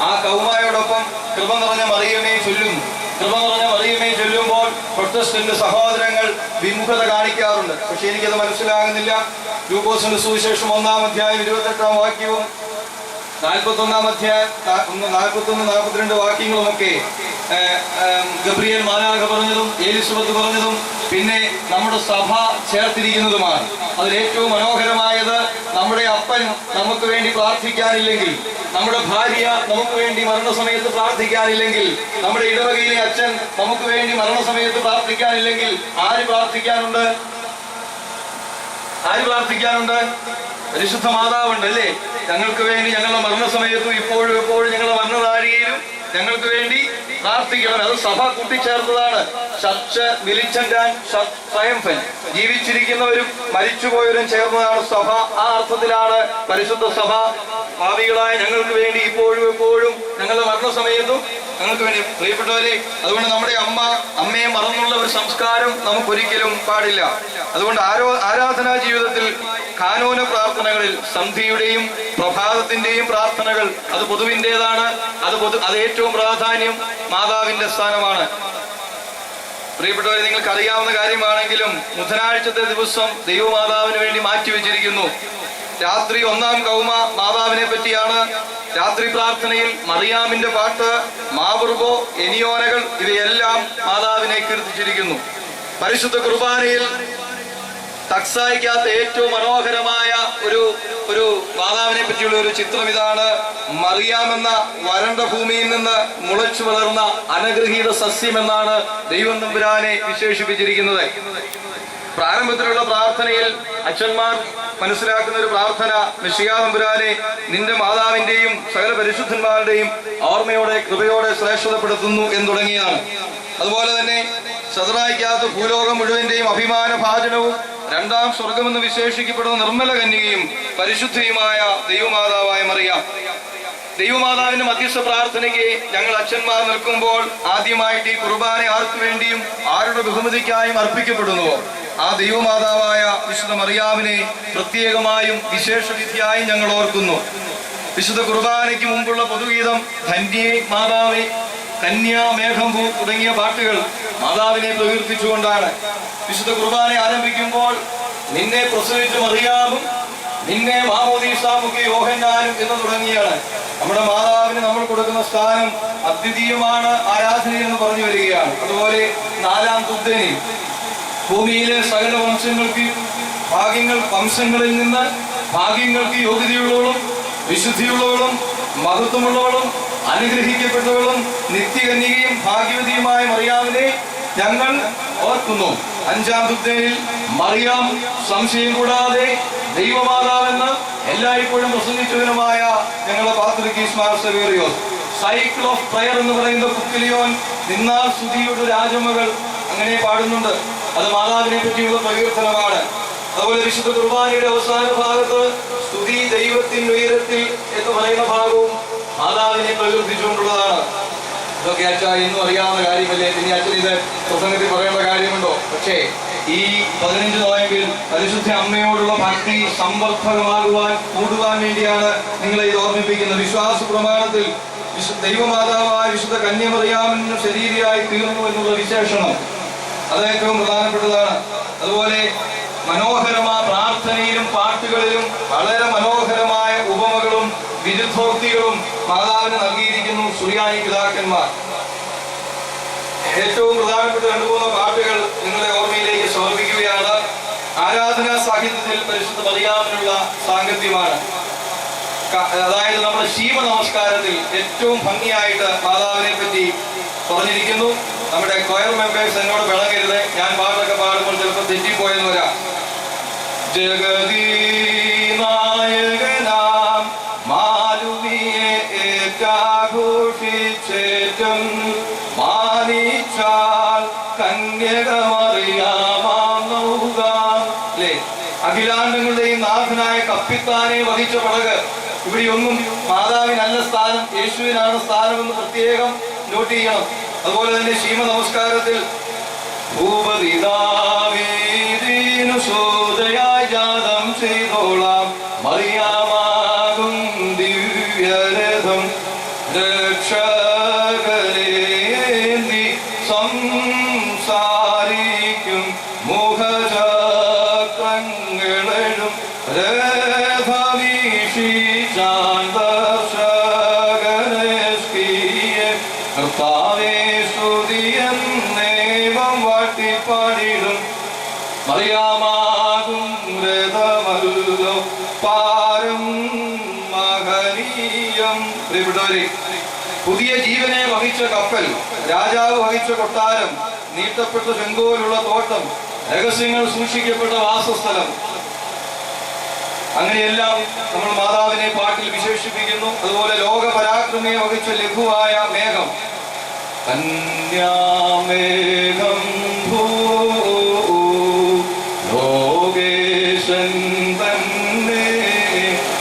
ആ കൗമായോടൊപ്പം കൃപ നിറഞ്ഞ മറിയമേ ചൊല്ലുന്നു. കൃപ നിറഞ്ഞ മറിയമേ ചൊല്ലുമ്പോൾ പ്രൊട്ടസ്റ്റന്റ് സഹോദരങ്ങൾ വിമുഖത കാണിക്കാറുണ്ട്. പക്ഷെ എനിക്കത് മനസ്സിലാകുന്നില്ല. ലൂക്കോസിന്റെ സുവിശേഷം 1-ാം അധ്യായം 28-ാം വാക്യവും 41-ാം അധ്യായം 41-42 വാക്യങ്ങളുമൊക്കെ ഗബ്രിയേൽ മാലാഖ പറഞ്ഞതും എലിസബത്ത് പറഞ്ഞതും പിന്നെ നമ്മുടെ സഭ ചേർത്തിരിക്കുന്നതുമാണ്. അതിലേറ്റവും മനോഹരമായത്, നമ്മുടെ അപ്പൻ നമുക്ക് വേണ്ടി പ്രാർത്ഥിക്കാനില്ലെങ്കിൽ, നമ്മുടെ ഭാര്യ നമുക്ക് വേണ്ടി മരണസമയത്ത് പ്രാർത്ഥിക്കാനില്ലെങ്കിൽ, നമ്മുടെ ഇടവകയിലെ അച്ഛൻ നമുക്ക് വേണ്ടി മരണസമയത്ത് പ്രാർത്ഥിക്കാനില്ലെങ്കിൽ ആര് പ്രാർത്ഥിക്കാനുണ്ട്? പരിശുദ്ധ മാതാവുണ്ട് അല്ലേ? ഞങ്ങൾക്ക് വേണ്ടി ഞങ്ങളുടെ മരണസമയത്തും ഇപ്പോഴും ഞങ്ങളുടെ മരണനാഴികയിലും ഞങ്ങൾക്ക് വേണ്ടി പ്രാർത്ഥിക്കണം. അത് സഭ കൂട്ടിച്ചേർത്തതാണ്. ജീവിച്ചിരിക്കുന്നവരും മരിച്ചുപോയവരും ചേർന്നതാണ് സഭ. ആ അർത്ഥത്തിലാണ് പരിശുദ്ധ സഭ ഭാവികളായ ഞങ്ങൾക്ക് വേണ്ടി ഇപ്പോഴും ഞങ്ങളുടെ മരണസമയത്തും ഞങ്ങൾക്ക് വേണ്ടി. പ്രിയപ്പെട്ടവരെ, അതുകൊണ്ട് നമ്മുടെ അമ്മയെ മറന്നുള്ള ഒരു സംസ്കാരം നമുക്കൊരിക്കലും പാടില്ല. അതുകൊണ്ട് ആരാധനാ ജീവിതത്തിൽ കാനോന പ്രാർത്ഥനകളിൽ സന്ധ്യയുടെയും പ്രഭാതത്തിന്റെയും പ്രാർത്ഥനകൾ അത് പൊതുവിൻ്റെതാണ്. അത് ഏറ്റവും പ്രാധാന്യം മാതാവിന്റെ സ്ഥാനമാണ്. പ്രിയപ്പെട്ടവരെ, നിങ്ങൾക്ക് അറിയാവുന്ന കാര്യമാണെങ്കിലും ബുധനാഴ്ചത്തെ ദിവസം ദൈവമാതാവിന് വേണ്ടി മാറ്റിവെച്ചിരിക്കുന്നു. രാത്രി 1-ാം കൗമ മാതാവിനെ പറ്റിയാണ്. രാത്രി പ്രാർത്ഥനയിൽ മറിയാമിന്റെ പാട്ട്, മാവുർബോ, എനിയോനകൾ ഇവയെല്ലാം മാതാവിനെ കീർത്തിച്ചിരിക്കുന്നു. പരിശുദ്ധ കുർബാനയിൽ തക്സായിക്കകത്ത് ഏറ്റവും മനോഹരമായ ഒരു മാതാവിനെ പറ്റിയുള്ള ഒരു ചിത്രം ഇതാണ്. മറിയാമെന്ന വരണ്ട ഭൂമിയിൽ നിന്ന് മുളച്ചു വളർന്ന അനുഗ്രഹീത സസ്യം എന്നാണ് ദൈവം തമ്പുരാനെ വിശേഷിപ്പിച്ചിരിക്കുന്നത്. പ്രാരംഭത്തിലുള്ള പ്രാർത്ഥനയിൽ അച്ഛന്മാർ മനസ്സിലാക്കുന്ന ഒരു പ്രാർത്ഥന, മിശിഹാ തമ്പുരാനെ നിന്റെ മാതാവിന്റെയും സകല പരിശുദ്ധന്മാരുടെയും ഓർമ്മയോടെ കൃപയോടെ ശ്രേഷ്ഠതപ്പെടുത്തുന്നു എന്ന് തുടങ്ങിയാണ്. അതുപോലെ തന്നെ ശദ്രായിക്കകത്ത് ഭൂലോകം മുഴുവന്റെയും അഭിമാന ഭാജനവും രണ്ടാം സ്വർഗമെന്ന് വിശേഷിക്കപ്പെടുന്ന നിർമ്മല കന്യകയും പരിശുദ്ധിയുമായ ദൈവമാതാവായ മറിയാം. ദൈവമാതാവിന്റെ മധ്യസ്ഥ പ്രാർത്ഥനയ്ക്ക് ഞങ്ങൾ അച്ഛന്മാർ നിൽക്കുമ്പോൾ ആദ്യമായിട്ട് ഈ കുർബാന ആർക്കു വേണ്ടിയും ആരുടെ ബഹുമതിക്കായും അർപ്പിക്കപ്പെടുന്നുവോ ആ ദൈവമാതാവായ വിശുദ്ധ മറിയാമിനെ പ്രത്യേകമായും വിശേഷവിധിയായും ഞങ്ങൾ ഓർക്കുന്നു. വിശുദ്ധ കുർബാനയ്ക്ക് മുമ്പുള്ള പൊതുഗീതം ധന്യേ മാതാവേ, കന്യാമേഘംപൂ തുടങ്ങിയ പാട്ടുകൾ മാതാവിനെ പ്രകീർത്തിച്ചുകൊണ്ടാണ്. വിശുദ്ധ കുർബാന ആരംഭിക്കുമ്പോൾ നിന്നെ പ്രസവിച്ച മറിയാമും നിന്നെ മാമോദീസാമുഖി യോഹന്നാനും എന്ന് തുടങ്ങിയാണ്. നമ്മുടെ മാതാവിന് നമ്മൾ കൊടുക്കുന്ന സ്ഥാനം അദ്വിതീയമാണ്, ആരാധനയിൽ എന്ന് പറഞ്ഞു വരികയാണ്. അതുപോലെ നാലാം തുദ്ദനി ഭൂമിയിലെ സകല വംശങ്ങളിൽ നിന്ന് ഭാഗ്യങ്ങൾക്ക് യോഗ്യതയുള്ളവളും വിശുദ്ധിയുള്ളവളും മഹത്വമുള്ളവളും അനുഗ്രഹിക്കപ്പെട്ടവളും നിത്യകന്യകയും ഭാഗ്യവതിയുമായ മറിയാമിനെ ഞങ്ങൾ ഓർക്കുന്നു. അഞ്ചാം തുദ്ദനിൽ മറിയാം സംശയം കൂടാതെ ദൈവമാതാവെന്ന് എല്ലായ്പ്പോഴും പ്രസംഗിച്ചവനുമായ ഞങ്ങളുടെ പാത്രികീസ് Mar Severios. Cycle of prayer എന്ന് പറയുന്ന കുക്കിലിയോൻ നിന്നാൽ സ്തുതിയുടെ രാജമകൾ അങ്ങനെ പാടുന്നുണ്ട്. അത് മാതാവിനെ പറ്റിയുള്ള പ്രകീർത്തനമാണ്. അതുപോലെ വിശുദ്ധ കുർബാനയുടെ അവസാന ഭാഗത്ത് സ്തുതി ദൈവത്തിൻ ഉയരത്തിൽ എന്ന് പറയുന്ന ഭാഗവും മാതാവിനെ പ്രകീർത്തിച്ചുകൊണ്ടുള്ളതാണ്. ഇതൊക്കെ അച്ഛ ഇന്നും അറിയാവുന്ന കാര്യമല്ലേ, ഇനി അച്ഛൻ ഇത് പ്രസംഗത്തിൽ പറയേണ്ട കാര്യമുണ്ടോ? പക്ഷേ ഈ 15 നോയമ്പിൽ പരിശുദ്ധ അമ്മയോടുള്ള ഭക്തി കൂടുവാൻ വേണ്ടിയാണ് നിങ്ങളെ ഇത് ഓർമ്മിപ്പിക്കുന്നത്. വിശ്വാസ പ്രമാണത്തിൽ ദൈവമാതാവായ വിശുദ്ധ കന്യമറിയാമിന് ശരീരയായി തീർന്നു എന്നുള്ള വിശേഷണം അത് ഏറ്റവും പ്രധാനപ്പെട്ടതാണ്. അതുപോലെ മനോഹരമായ പ്രാർത്ഥനയിലും പാട്ടുകളിലും വളരെ മനോഹരമായ ഉപമകളും വിരുദ്ധോക്തികളും മാതാവിന് നൽകിയിരിക്കുന്നു സുറിയാനി പിതാക്കന്മാർ. ഏറ്റവും പ്രധാനപ്പെട്ട 2-3 പാട്ടുകൾ നിങ്ങളുടെ ഓർമ്മയിലേക്ക് സമർപ്പിക്കുകയാണ്. ആരാധനാ സാഹിത്യത്തിൽ പരിശുദ്ധ മറിയാമിനുള്ള സാങ്കത്യമാണ്. അതായത് നമ്മുടെ ശീവ നമസ്കാരത്തിൽ ഏറ്റവും ഭംഗിയായിട്ട് മാതാവിനെ പറ്റി പറഞ്ഞിരിക്കുന്നു. നമ്മുടെ കൊയർ മെമ്പേഴ്സ് എന്നോട് പിണങ്ങരുത്, ഞാൻ പാട്ടൊക്കെ പാടുമ്പോൾ ചിലപ്പോൾ തെറ്റിപ്പോയെന്ന് വരാം. ജഗദീനായകനാം മാരുവിയെ ഏറ്റാഘോഷിച്ചേറ്റം മാനിച്ചാൽ കന്യകമറിയാമാന്നൗകാം. അഖിലാണ്ടങ്ങളുടെയും നാഥനായ കപ്പിത്താനെ വഹിച്ച പടക്. ഇവിടെയൊന്നും മാതാവിനല്ല സ്ഥാനം, യേശുവിനാണ് സ്ഥാനമെന്ന് പ്രത്യേകം നോട്ട് ചെയ്യണം. അതുപോലെ തന്നെ ശീമ നമസ്കാരത്തിൽ ഭൂപതിതാവീനു ശോദയായി ജാതം ചെയ്തോളാം മറിയാമാകും ദിവ്യരഥം രക്ഷകരേന്തി സംസാരിക്കും മുഖചക്രങ്ങളെഴും രഥവീഷിച്ചാൻ ദർശകരസ്കിയെ കർത്താവേ സ്തുതിയെന്നേവം വാട്ടിപ്പാടിടും മറിയാമാകും രഥമല്ലോ പാരം മഹനീയം. പ്രിയപ്പെട്ടവരെ, പുതിയ ജീവനെ വഹിച്ച കപ്പൽ, രാജാവ് വഹിച്ച കൊട്ടാരം, നീട്ടപ്പെട്ട ചെങ്കോലുള്ള തോട്ടം, രഹസ്യങ്ങൾ സൂക്ഷിക്കപ്പെട്ട വാസസ്ഥലം, അങ്ങനെയെല്ലാം നമ്മൾ മാതാവിനെ പാട്ടിൽ വിശേഷിപ്പിക്കുന്നു. അതുപോലെ ലോക പരാക്രമിയെ വഹിച്ച ലഘുവായ മേഘം, കന്യാമേഘം ലോകേശൻ തന്നെ.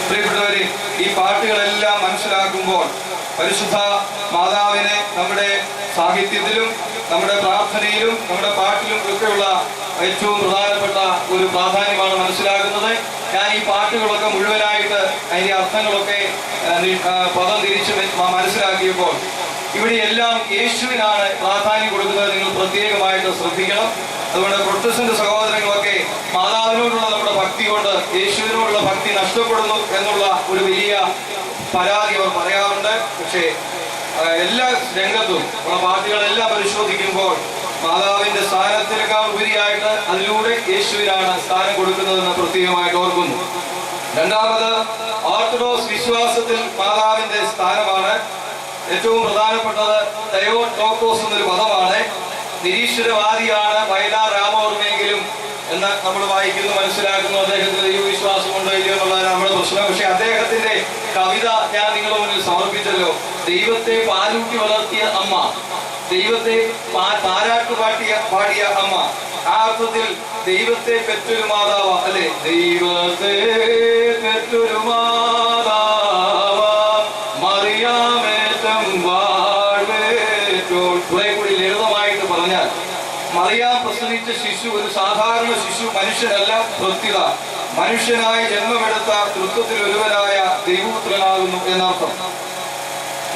പ്രിയപ്പെട്ടവരെ, ഈ പാട്ടുകളെല്ലാം മനസ്സിലാക്കുമ്പോൾ പരിശുദ്ധ മാതാവിനെ നമ്മുടെ സാഹിത്യത്തിലും നമ്മുടെ പ്രാർത്ഥനയിലും നമ്മുടെ പാട്ടിലും ഒക്കെയുള്ള ഏറ്റവും പ്രധാനപ്പെട്ട ഒരു പ്രാധാന്യമാണ് മനസ്സിലാക്കുന്നത്. ഞാൻ ഈ പാട്ടുകളൊക്കെ മുഴുവനായിട്ട് അതിന്റെ അർത്ഥങ്ങളൊക്കെ പദം തിരിച്ച് മനസ്സിലാക്കിയപ്പോൾ ഇവിടെയെല്ലാം യേശുവിനാണ് പ്രാധാന്യം കൊടുക്കുന്നത് നിങ്ങൾ പ്രത്യേകമായിട്ട് ശ്രദ്ധിക്കണം. അതുകൊണ്ട് പ്രൊട്ടസ്റ്റന്റ് സഹോദരങ്ങളൊക്കെ മാതാവിനോടുള്ള നമ്മുടെ ഭക്തി കൊണ്ട് യേശുവിനോടുള്ള ഭക്തി നഷ്ടപ്പെടുന്നു എന്നുള്ള ഒരു വലിയ പരാതി അവർ പറയാറുണ്ട്. പക്ഷേ എല്ലാ രംഗത്തും ഉള്ള പാട്ടുകളെല്ലാം പരിശോധിക്കുമ്പോൾ മാതാവിന്റെ സ്ഥാനത്തിനേക്കാൾ ഉപരിയായിട്ട് അതിലൂടെ യേശുവിനാണ് സ്ഥാനം കൊടുക്കുന്നതെന്ന് പ്രത്യേകമായിട്ട് ഓർക്കുന്നു. രണ്ടാമത്, ഓർത്തഡോക്സ് വിശ്വാസത്തിൽ മാതാവിന്റെ സ്ഥാനമാണ് ഏറ്റവും പ്രധാനപ്പെട്ടത്. തെയോട്ടോക്കോസ് എന്നൊരു പദമാണ്. നിരീശ്വരവാദിയാണ് വയലാർ രാമവർമ്മയെങ്കിലും എന്ന് നമ്മൾ വായിക്കുന്നു, മനസ്സിലാക്കുന്നു. അദ്ദേഹത്തിന് ദൈവവിശ്വാസമുണ്ടോ ഇല്ലയോ എന്നുള്ളതാണ് നമ്മുടെ പ്രശ്നം. പക്ഷെ അദ്ദേഹത്തിന്റെ കവിത ഞാൻ നിങ്ങളുടെ മുന്നിൽ സമർപ്പിച്ചല്ലോ. ദൈവത്തെ പാലൂട്ടി വളർത്തിയ അമ്മ, ദൈവത്തെ താരാട്ട് പാടിയ അമ്മ, ആ അർത്ഥത്തിൽ ദൈവത്തെ പെറ്റൊരു മാതാവ് അല്ലെ, ദൈവത്തെ പെറ്റൊരു മാതാവ മറിയാമേറ്റം വാഴ്വേറ്റോൾ. കുറെ കൂടി ലളിതമായിട്ട് പറഞ്ഞാൽ, മറിയാം പ്രസവിച്ച ശിശു ഒരു സാധാരണ ശിശു, മനുഷ്യനല്ല, പ്രത്യുത മനുഷ്യനായി ജന്മമെടുത്ത തൃത്വത്തിൽ ഒരുവനായ ദൈവപുത്രനാകുന്നു എന്നർത്ഥം.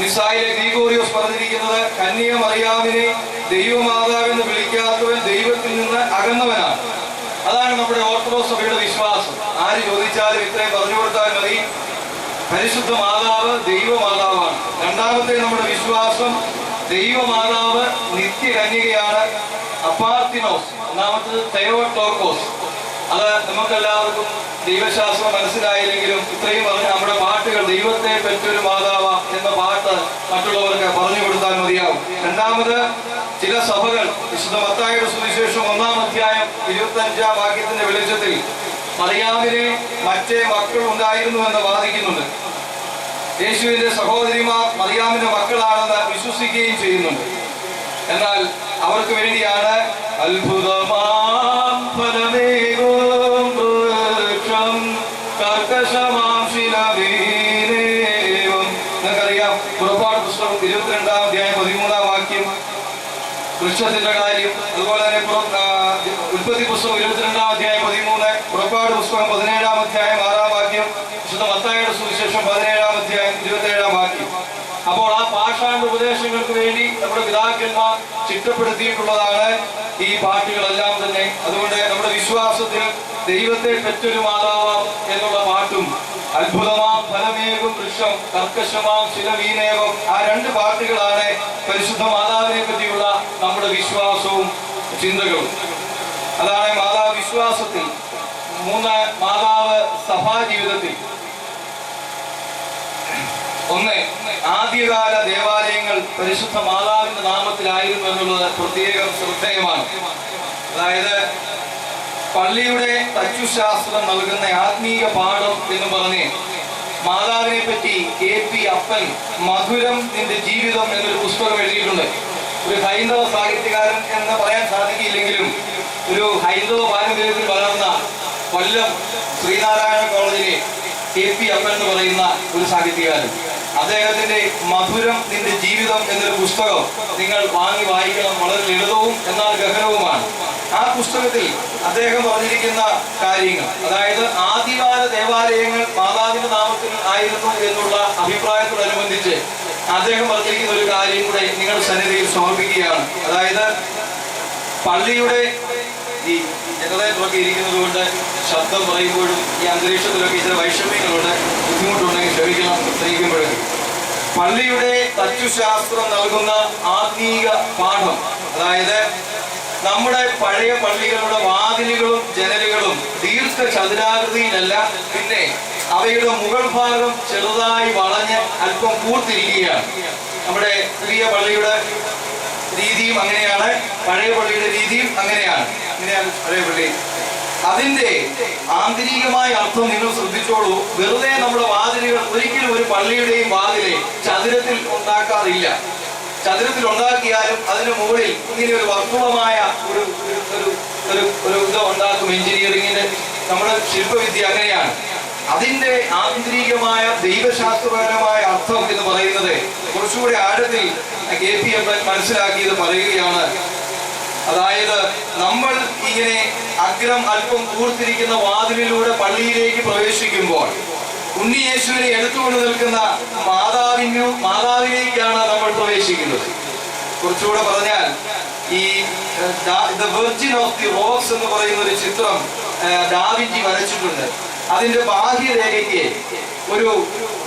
നിസായിലെ ഗ്രിഗോറിയോസ് പറഞ്ഞിരിക്കുന്നത്, കന്യ മറിയാമിനെ ദൈവമാതാവെന്ന് വിളിക്കാത്തവൻ ദൈവത്തിൽ നിന്ന് അകന്നവനാണ്. അതാണ് നമ്മുടെ ഓർത്തഡോക്സ് സഭയുടെ വിശ്വാസം. ആര് ചോദിച്ചാലും ഇത്രയും പറഞ്ഞു കൊടുത്താൽ മതി, പരിശുദ്ധ മാതാവ് ദൈവമാതാവാണ്. രണ്ടാമത്തെ നമ്മുടെ വിശ്വാസം, ദൈവമാതാവ് നിത്യകന്യകയാണ്, അപ്പാർത്തിനോസ്. ഒന്നാമത്തത് തെയോട്ടോക്കോസ്. അത് നമുക്കെല്ലാവർക്കും ദൈവശാസ്ത്രം മനസ്സിലായില്ലെങ്കിലും ഇത്രയും പറഞ്ഞ് നമ്മുടെ പാട്ടുകൾ, ദൈവത്തെ പെറ്റൊരു മാതാവ എന്ന പാട്ട് മറ്റുള്ളവർക്ക് പറഞ്ഞു കൊടുത്താൽ മതിയാവും. രണ്ടാമത്, ചില സഭകൾ വിശുദ്ധ മത്തായിയുടെ സുവിശേഷം 1-ാം അധ്യായം 25-ാം വാക്യത്തിന്റെ വെളിച്ചത്തിൽ മറിയാമിനെ മറ്റേ മക്കൾ ഉണ്ടായിരുന്നു എന്ന് വാദിക്കുന്നുണ്ട്. യേശുവിന്റെ സഹോദരിമാർ മറിയാമിന്റെ മക്കളാണെന്ന് വിശ്വസിക്കുകയും ചെയ്യുന്നുണ്ട്. എന്നാൽ അവർക്ക് വേണ്ടിയാണ് അത്ഭുതമാം ഫലമേകും വൃക്ഷം കർക്കശമാം ശിലവീരേവം. നിങ്ങൾക്കറിയാം, പുറപ്പാട് പുസ്തകം 22-ാം അധ്യായം 13-ാം വാക്യം വൃക്ഷത്തിന്റെ കാര്യം. അതുപോലെ തന്നെ ഉൽപ്പത്തി പുസ്തകം 22-ാം അധ്യായം 13, പുറപ്പാട് പുസ്തകം 17-ാം അധ്യായം 6-ാം വാക്യം, വിശുദ്ധ മത്തായിയുടെ സുവിശേഷം 17-ാം അധ്യായം 27-ാം വാക്യം. അപ്പോൾ ആ പാഷാണ്ട ഉപദേശങ്ങൾക്ക് വേണ്ടി നമ്മുടെ പിതാക്കന്മാർ ചിട്ടപ്പെടുത്തിയിട്ടുള്ളതാണ് ഈ പാട്ടുകളെല്ലാം തന്നെ. അതുകൊണ്ട് നമ്മുടെ വിശ്വാസത്തിൽ ദൈവത്തെ പെറ്റൊരു മാതാവാം എന്നുള്ള പാട്ടും അത്ഭുതമാം ഫലമേകും വൃക്ഷം കർക്കശമാം ശിലവീനേവം, ആ രണ്ട് പാട്ടുകളാണ് പരിശുദ്ധ മാതാവിനെ പറ്റിയുള്ള നമ്മുടെ വിശ്വാസവും ചിന്തകളും. അതാണ് മാതാവ് വിശ്വാസത്തിൽ. മൂന്ന്, മാതാവ് സഭാ ജീവിതത്തിൽ. ഒന്ന്, ആദ്യകാല ദേവാലയങ്ങൾ പരിശുദ്ധ മാതാവിന്റെ നാമത്തിലായിരുന്നു എന്നുള്ളത് പ്രത്യേകം ശ്രദ്ധേയമാണ്. അതായത് പള്ളിയുടെ തച്ചുശാസ്ത്രം നൽകുന്ന ആത്മീയ പാഠം എന്ന് പറഞ്ഞ് മാതാവിനെ പറ്റി KP അപ്പൻ മധുരം നിന്റെ ജീവിതം എന്നൊരു പുസ്തകം എഴുതിയിട്ടുണ്ട്. ഒരു ഹൈന്ദവ സാഹിത്യകാരൻ എന്ന് പറയാൻ സാധിക്കില്ലെങ്കിലും ഒരു ഹൈന്ദവ പാരമ്പര്യത്തിൽ വളർന്ന കൊല്ലം ശ്രീനാരായണ കോളേജിലെ KP അപ്പൻ എന്ന് പറയുന്ന ഒരു സാഹിത്യകാരൻ, അദ്ദേഹത്തിന്റെ മധുരം നിന്റെ ജീവിതം എന്നൊരു പുസ്തകം നിങ്ങൾ വാങ്ങി വായിക്കണം. വളരെ ലളിതവും എന്നാൽ ഗഹനവുമാണ്. ആ പുസ്തകത്തിൽ അദ്ദേഹം പറഞ്ഞിരിക്കുന്ന കാര്യങ്ങൾ, അതായത് ആദ്യകാല ദേവാലയങ്ങൾ മാതാവിന്റെ നാമത്തിൽ ആയിരുന്നു എന്നുള്ള അഭിപ്രായത്തോടനുബന്ധിച്ച് അദ്ദേഹം പറഞ്ഞിരിക്കുന്ന ഒരു കാര്യം കൂടെ നിങ്ങളുടെ സന്നിധിയിൽ സമർപ്പിക്കുകയാണ്. അതായത് പള്ളിയുടെ ഈ ജനതയൊക്കെ ഇരിക്കുന്നത് കൊണ്ട് ശബ്ദം പറയുമ്പോഴും ഈ അന്തരീക്ഷത്തിലൊക്കെ ചില വൈഷമ്യങ്ങളുണ്ട്, ബുദ്ധിമുട്ടുണ്ടെങ്കിൽ ക്ഷമിക്കണം. പ്രത്യേകിക്കുമ്പോഴും പള്ളിയുടെ തച്ചുശാസ്ത്രം നൽകുന്ന ആത്മീക പാഠം, അതായത് നമ്മുടെ പഴയ പള്ളികളുടെ വാതിലുകളും ജനലുകളും ദീർഘചതുരാകൃതിയിലല്ല, പിന്നെ അവയുടെ മുകൾ ഭാഗം ചെറുതായി വളഞ്ഞ് അല്പം കൂർത്തിരിക്കുകയാണ്. നമ്മുടെ പുതിയ പള്ളിയുടെ രീതിയും അങ്ങനെയാണ്, പഴയ പള്ളിയുടെ രീതിയും അങ്ങനെയാണ് പഴയ പള്ളി. അതിന്റെ ആന്തരികമായ അർത്ഥം നിങ്ങൾ ശ്രദ്ധിച്ചോളൂ. വെറുതെ നമ്മുടെ വാതിലുകൾ, ഒരിക്കലും ഒരു പള്ളിയുടെയും വാതിലെ ചതുരത്തിൽ ഉണ്ടാക്കാറില്ല. ചതുരത്തിൽ ഉണ്ടാക്കിയാലും അതിന് മുകളിൽ ഇങ്ങനെ ഒരു വർത്തുളമായ ഒരു ഇത് ഉണ്ടാക്കും. എഞ്ചിനീയറിംഗിന്റെ നമ്മുടെ ശില്പവിദ്യ അങ്ങനെയാണ്. അതിന്റെ ആന്തരികമായ ദൈവശാസ്ത്രപരമായ അർത്ഥം എന്ന് പറയുന്നത് കുറച്ചുകൂടി ആഴത്തിൽ KP അപ്പൻ മനസ്സിലാക്കിയത് പറയുകയാണ്. അതായത് നമ്മൾ ഇങ്ങനെ അഗ്രം അല്പം കൂർത്തിരിക്കുന്ന വാതിലിലൂടെ പള്ളിയിലേക്ക് പ്രവേശിക്കുമ്പോൾ ഉണ്ണിയേശുവിനെ എടുത്തുകൊണ്ട് നിൽക്കുന്ന മാതാവിലേക്കാണ് നമ്മൾ പ്രവേശിക്കുന്നത്. കുറച്ചുകൂടെ പറഞ്ഞാൽ ഈ the virgin of the rocks എന്ന് പറയുന്ന ഒരു ചിത്രം ഡാവിഞ്ചി വരച്ചിട്ടുണ്ട്. അതിന്റെ ബാഹ്യരേഖയ്ക്ക് ഒരു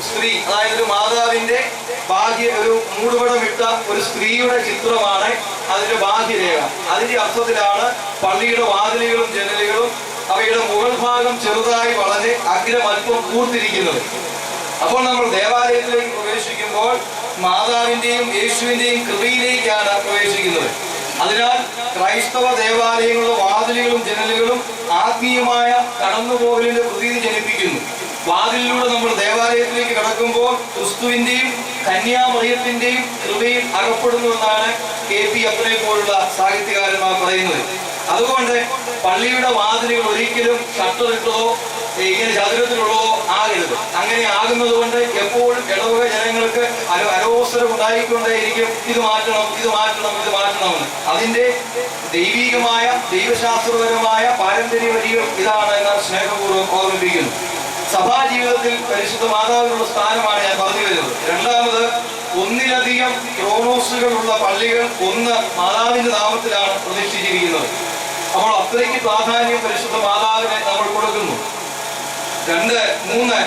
സ്ത്രീ, അതായത് ഒരു മാതാവിന്റെ ഒരു മൂടുപടമിട്ട ഒരു സ്ത്രീയുടെ ചിത്രമാണ് അതിന്റെ ബാഹ്യരേഖ. അതിന്റെ അർത്ഥത്തിലാണ് പള്ളിയുടെ വാതിലുകളും ജനലുകളും അവയുടെ മുകൾ ഭാഗം ചെറുതായി വളഞ്ഞ് അഗ്രം അല്പം കൂർത്തിരിക്കുന്നത്. അപ്പോൾ നമ്മൾ ദേവാലയത്തിലേക്ക് പ്രവേശിക്കുമ്പോൾ മാതാവിന്റെയും യേശുവിന്റെയും കൃപയിലേക്കാണ് പ്രവേശിക്കുന്നത്. അതിനാൽ ക്രൈസ്തവ ദേവാലയങ്ങളുടെ വാതിലുകളും ജനലുകളും ആത്മീയമായ കടന്നുപോകലിന്റെ പ്രതീതി ജനിപ്പിക്കുന്നു. വാതിലിലൂടെ നമ്മൾ ദേവാലയത്തിലേക്ക് കടക്കുമ്പോൾ ക്രിസ്തുവിന്റെയും കന്യാമറിയത്തിന്റെയും കൃപയിൽ അകപ്പെടുന്നുവെന്നാണ് KP അപ്പനെ പോലുള്ള സാഹിത്യകാരന്മാർ പറയുന്നത്. അതുകൊണ്ട് പള്ളിയുടെ വാതിലുകൾ ഒരിക്കലും ഷട്ടറിട്ടതോ ഇങ്ങനെ ചതുരത്തിലുള്ളതോ ആകരുത്. അങ്ങനെ ആകുന്നത് കൊണ്ട് എപ്പോഴും ഇടവക ജനങ്ങൾക്ക് അലോസരം ഉണ്ടായിക്കൊണ്ടേയിരിക്കും. ഇത് മാറ്റണം, ഇത് മാറ്റണം, ഇത് മാറ്റണമെന്ന്. അതിന്റെ ദൈവികമായ ദൈവശാസ്ത്രപരമായ പാരമ്പര്യ വരികൾ ഇതാണ് എന്ന് സ്നേഹപൂർവ്വം ഓർമ്മിപ്പിക്കുന്നു. സഭാ ജീവിതത്തിൽ പരിശുദ്ധ മാതാവിനുള്ള സ്ഥാനമാണ് ഞാൻ പറഞ്ഞു വരുന്നത്. രണ്ടാമത്, ഒന്നിലധികം ക്രോണോസുകളുള്ള പള്ളികൾ ഒന്ന് മാതാവിന്റെ നാമത്തിലാണ് പ്രതിഷ്ഠിച്ചിരിക്കുന്നത്. അപ്പോൾ അത്രയ്ക്ക് പ്രാധാന്യം പരിശുദ്ധ മാതാവിനെ നമ്മൾ കൊടുക്കുന്നു. 2, 3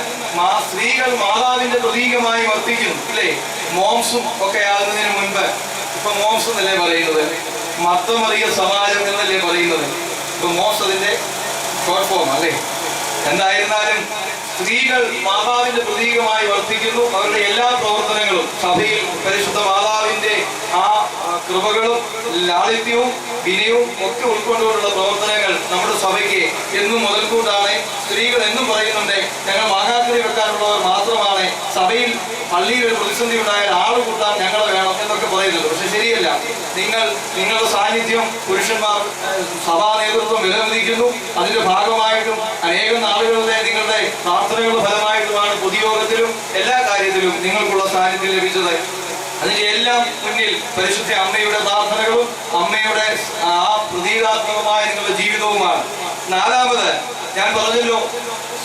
സ്ത്രീകൾ മാതാവിന്റെ പ്രതീകമായി വർത്തിക്കുന്നു, ഇല്ലേ? മോംസും ഒക്കെ ആകുന്നതിന് മുൻപ് ഇപ്പൊ മോംസ് എന്നല്ലേ പറയുന്നത്, മർത്തമറിയ സമാജം എന്നല്ലേ പറയുന്നത്. ഇപ്പൊ മോംസ് അതിന്റെ ഷോർട്ട് ഫോം അല്ലേ? എന്തായിരുന്നാലും സ്ത്രീകൾ മാതാവിന്റെ പ്രതീകമായി വർത്തിക്കുന്നു. അവരുടെ എല്ലാ പ്രവർത്തനങ്ങളും സഭയിൽ പരിശുദ്ധ മാതാവിന്റെ ആ കൃപകളും ലാളിത്യവും വിനയവും ഒക്കെ ഉൾക്കൊണ്ടുകൊണ്ടുള്ള പ്രവർത്തനങ്ങൾ നമ്മുടെ സഭയ്ക്ക് എന്നും മുതൽക്കൂട്ടാണ്. സ്ത്രീകൾ എന്നും പറയുന്നുണ്ട്, ഞങ്ങൾ മാങ്ങാക്കറി വെക്കാനുള്ളവർ മാത്രമാണ്, സഭയിൽ പള്ളിയിൽ ഒരു പ്രതിസന്ധി ഉണ്ടായാൽ ആള് കൂട്ടാൻ ഞങ്ങളെ വേണം എന്നൊക്കെ പറയുന്നുണ്ട്. പക്ഷെ ശരിയല്ല. നിങ്ങളുടെ സാന്നിധ്യം പുരുഷന്മാർ സഭാ നേതൃത്വം വിലമതിക്കുന്നു. അതിന്റെ ഭാഗമായിട്ടും അനേകം നാളുകളിലെ നിങ്ങളുടെ പ്രാർത്ഥനകളുടെ ഫലമായിട്ടുമാണ് പൊതുയോഗത്തിലും എല്ലാ കാര്യത്തിലും നിങ്ങൾക്കുള്ള സാന്നിധ്യം ലഭിച്ചത്. അതിന്റെ എല്ലാം മുന്നിൽ പരിശുദ്ധ അമ്മയുടെ പ്രാർത്ഥനകളും അമ്മയുടെ ആ പ്രതീകാത്മകമായ നിങ്ങളുടെ ജീവിതവുമാണ്. 4, ഞാൻ പറഞ്ഞല്ലോ,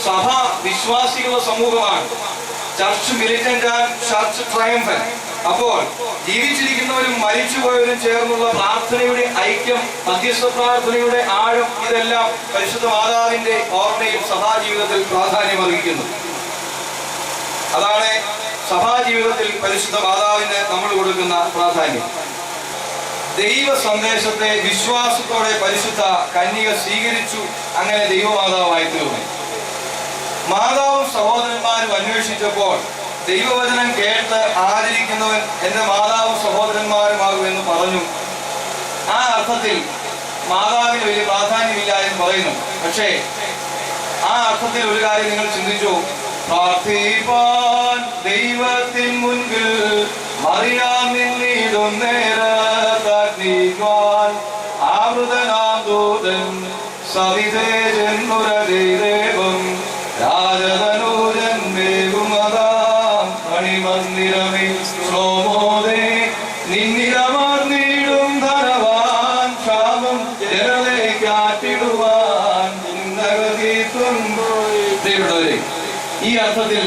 സഭ വിശ്വാസികളുടെ സമൂഹമാണ്. Church militant and church triumphant. അപ്പോൾ ജീവിച്ചിരിക്കുന്നവരും മരിച്ചുപോയവരും ചേർന്നുള്ള പ്രാർത്ഥനയുടെ ഐക്യം, മധ്യസ്ഥ പ്രാർത്ഥനയുടെ ആഴം, ഇതെല്ലാം പരിശുദ്ധ മാതാവിന്റെ ഓർമ്മയിൽ സഭാജീവിതത്തിൽ പ്രാധാന്യം അർഹിക്കുന്നു. അതാണ് സഭാജീവിതത്തിൽ പരിശുദ്ധ മാതാവിന് നമ്മൾ കൊടുക്കുന്ന പ്രാധാന്യം. ദൈവ സന്ദേശത്തെ വിശ്വാസത്തോടെ പരിശുദ്ധ കന്യക സ്വീകരിച്ചു. അങ്ങനെ ദൈവമാതാവായി തീർന്നു. മാതാവും സഹോദരന്മാരും അന്വേഷിച്ചപ്പോൾ ദൈവവചനം കേട്ട് ആചരിക്കുന്നവൻ എന്റെ മാതാവും സഹോദരന്മാരുമാകുമെന്ന് പറഞ്ഞു. ആ അർത്ഥത്തിൽ മാതാവിന് വലിയ പ്രാധാന്യമില്ല എന്ന് പറയുന്നു. പക്ഷേ ആ അർത്ഥത്തിൽ ഒരു കാര്യം നിങ്ങൾ ചിന്തിച്ചു. പ്രാർത്ഥിപ്പാൻ ദൈവത്തിൻ മുൻപിൽ മറിയാം നിന്നിടുന്നേരത്താൻ ആവൃതനാം ദൂതൻ സവിതേ ജന്മുരദേവം രാജതനൂജൻ വേഗുമതാം മണിമന്ദിരമേ ശ്ലോമോദേ നിന്നിടമാർന്നിടും ധനവാൻ ക്ഷാമം ജനതയ്ക്കാറ്റിടുവാൻ ദൈവമുള്ളവരെ, ഈ അർത്ഥത്തിൽ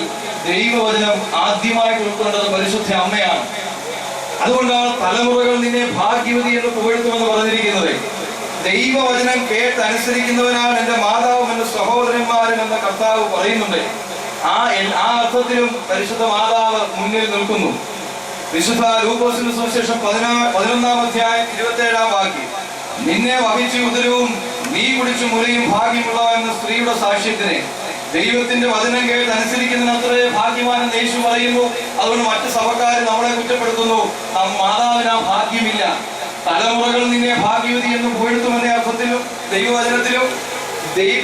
ദൈവവചനം ആദ്യമായിട്ട് ഉൾക്കൊണ്ടത് പരിശുദ്ധ അമ്മയാണ്. അതുകൊണ്ടാണ് തലമുറകൾ നിന്നെ ഭാഗ്യവതി എന്ന് പുകഴ്ത്തുമെന്ന് പറഞ്ഞിരിക്കുന്നത്. ദൈവവചനം കേട്ടനുസരിക്കുന്നവനാണ് എന്റെ മാതാവും എന്റെ സഹോദരന്മാരും എന്ന കർത്താവ് പറയുന്നുണ്ട്. ആ അർത്ഥത്തിലും പരിശുദ്ധ മാതാവ് മുന്നിൽ നിൽക്കുന്നു. വിശുദ്ധ ലൂക്കോസിന്റെ സുവിശേഷം 11-ാം അധ്യായം 27-ാം വാക്യം, നിന്നെ വഹിച്ചു ഉദരവും നീ കുടിച്ചു മുലയും ഭാഗ്യമുള്ള എന്ന സ്ത്രീയുടെ സാക്ഷ്യത്തിന് ദൈവത്തിന്റെ വചനം കേട്ട് അനുസരിക്കുന്നതിന് അത്രേ ഭാഗ്യമാനെന്ന് യേശു പറയുന്നു. അതുകൊണ്ട് മറ്റ് സഭക്കാർ നമ്മളെ കുറ്റപ്പെടുത്തുന്നു, മാതാവിന് ആ ഭാഗ്യമില്ല. തലമുറകൾ നിന്നെ ഭാഗ്യവതി എന്ന് പുകഴ്ത്തുമെന്ന അർത്ഥത്തിലും ദൈവവചനത്തിലും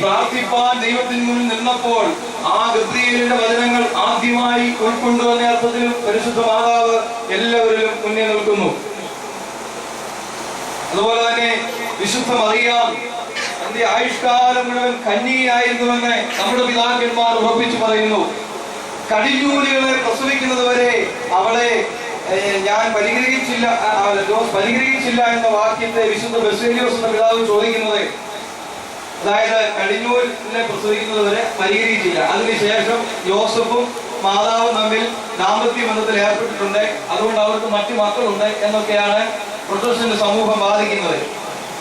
പ്രാർത്ഥിപ്പാൻ ദൈവത്തിന് മുന്നിൽ നിന്നപ്പോൾ ആ ഗബ്രിയേലിന്റെ വചനങ്ങൾ ആദ്യമായി ഉൾക്കൊണ്ടുവന്ന അർത്ഥത്തിലും പരിശുദ്ധ മാതാവ് എല്ലാവരിലും മുന്നിൽ നിൽക്കുന്നു. അതുപോലെ തന്നെ വിശുദ്ധ മറിയാം തന്റെ ആയുഷ്കാലം മുഴുവൻ കന്യകയായിരുന്നുവെന്ന് നമ്മുടെ പിതാക്കന്മാർ ഉറപ്പിച്ചു പറയുന്നു. കടിഞ്ഞൂലുകളെ പ്രസവിക്കുന്നത് വരെ അവളെ ഞാൻ പരിഗ്രഹിച്ചില്ല എന്ന വാക്യത്തെ വിശുദ്ധ ബസേലിയോസ് എന്ന പിതാവ് ചോദിക്കുന്നത്, അതായത് കടിഞ്ഞൂലിനെ പ്രസവിക്കുന്നത് വരെ പരിഗ്രഹിച്ചില്ല. അതിനുശേഷം യോസഫും മാതാവും തമ്മിൽ ദാമ്പത്യ ബന്ധത്തിൽ ഏർപ്പെട്ടിട്ടുണ്ട്, അതുകൊണ്ട് അവർക്ക് മറ്റു മക്കളുണ്ട് എന്നൊക്കെയാണ് പ്രൊട്ടസ്റ്റന്റ് സമൂഹം വാദിക്കുന്നത്.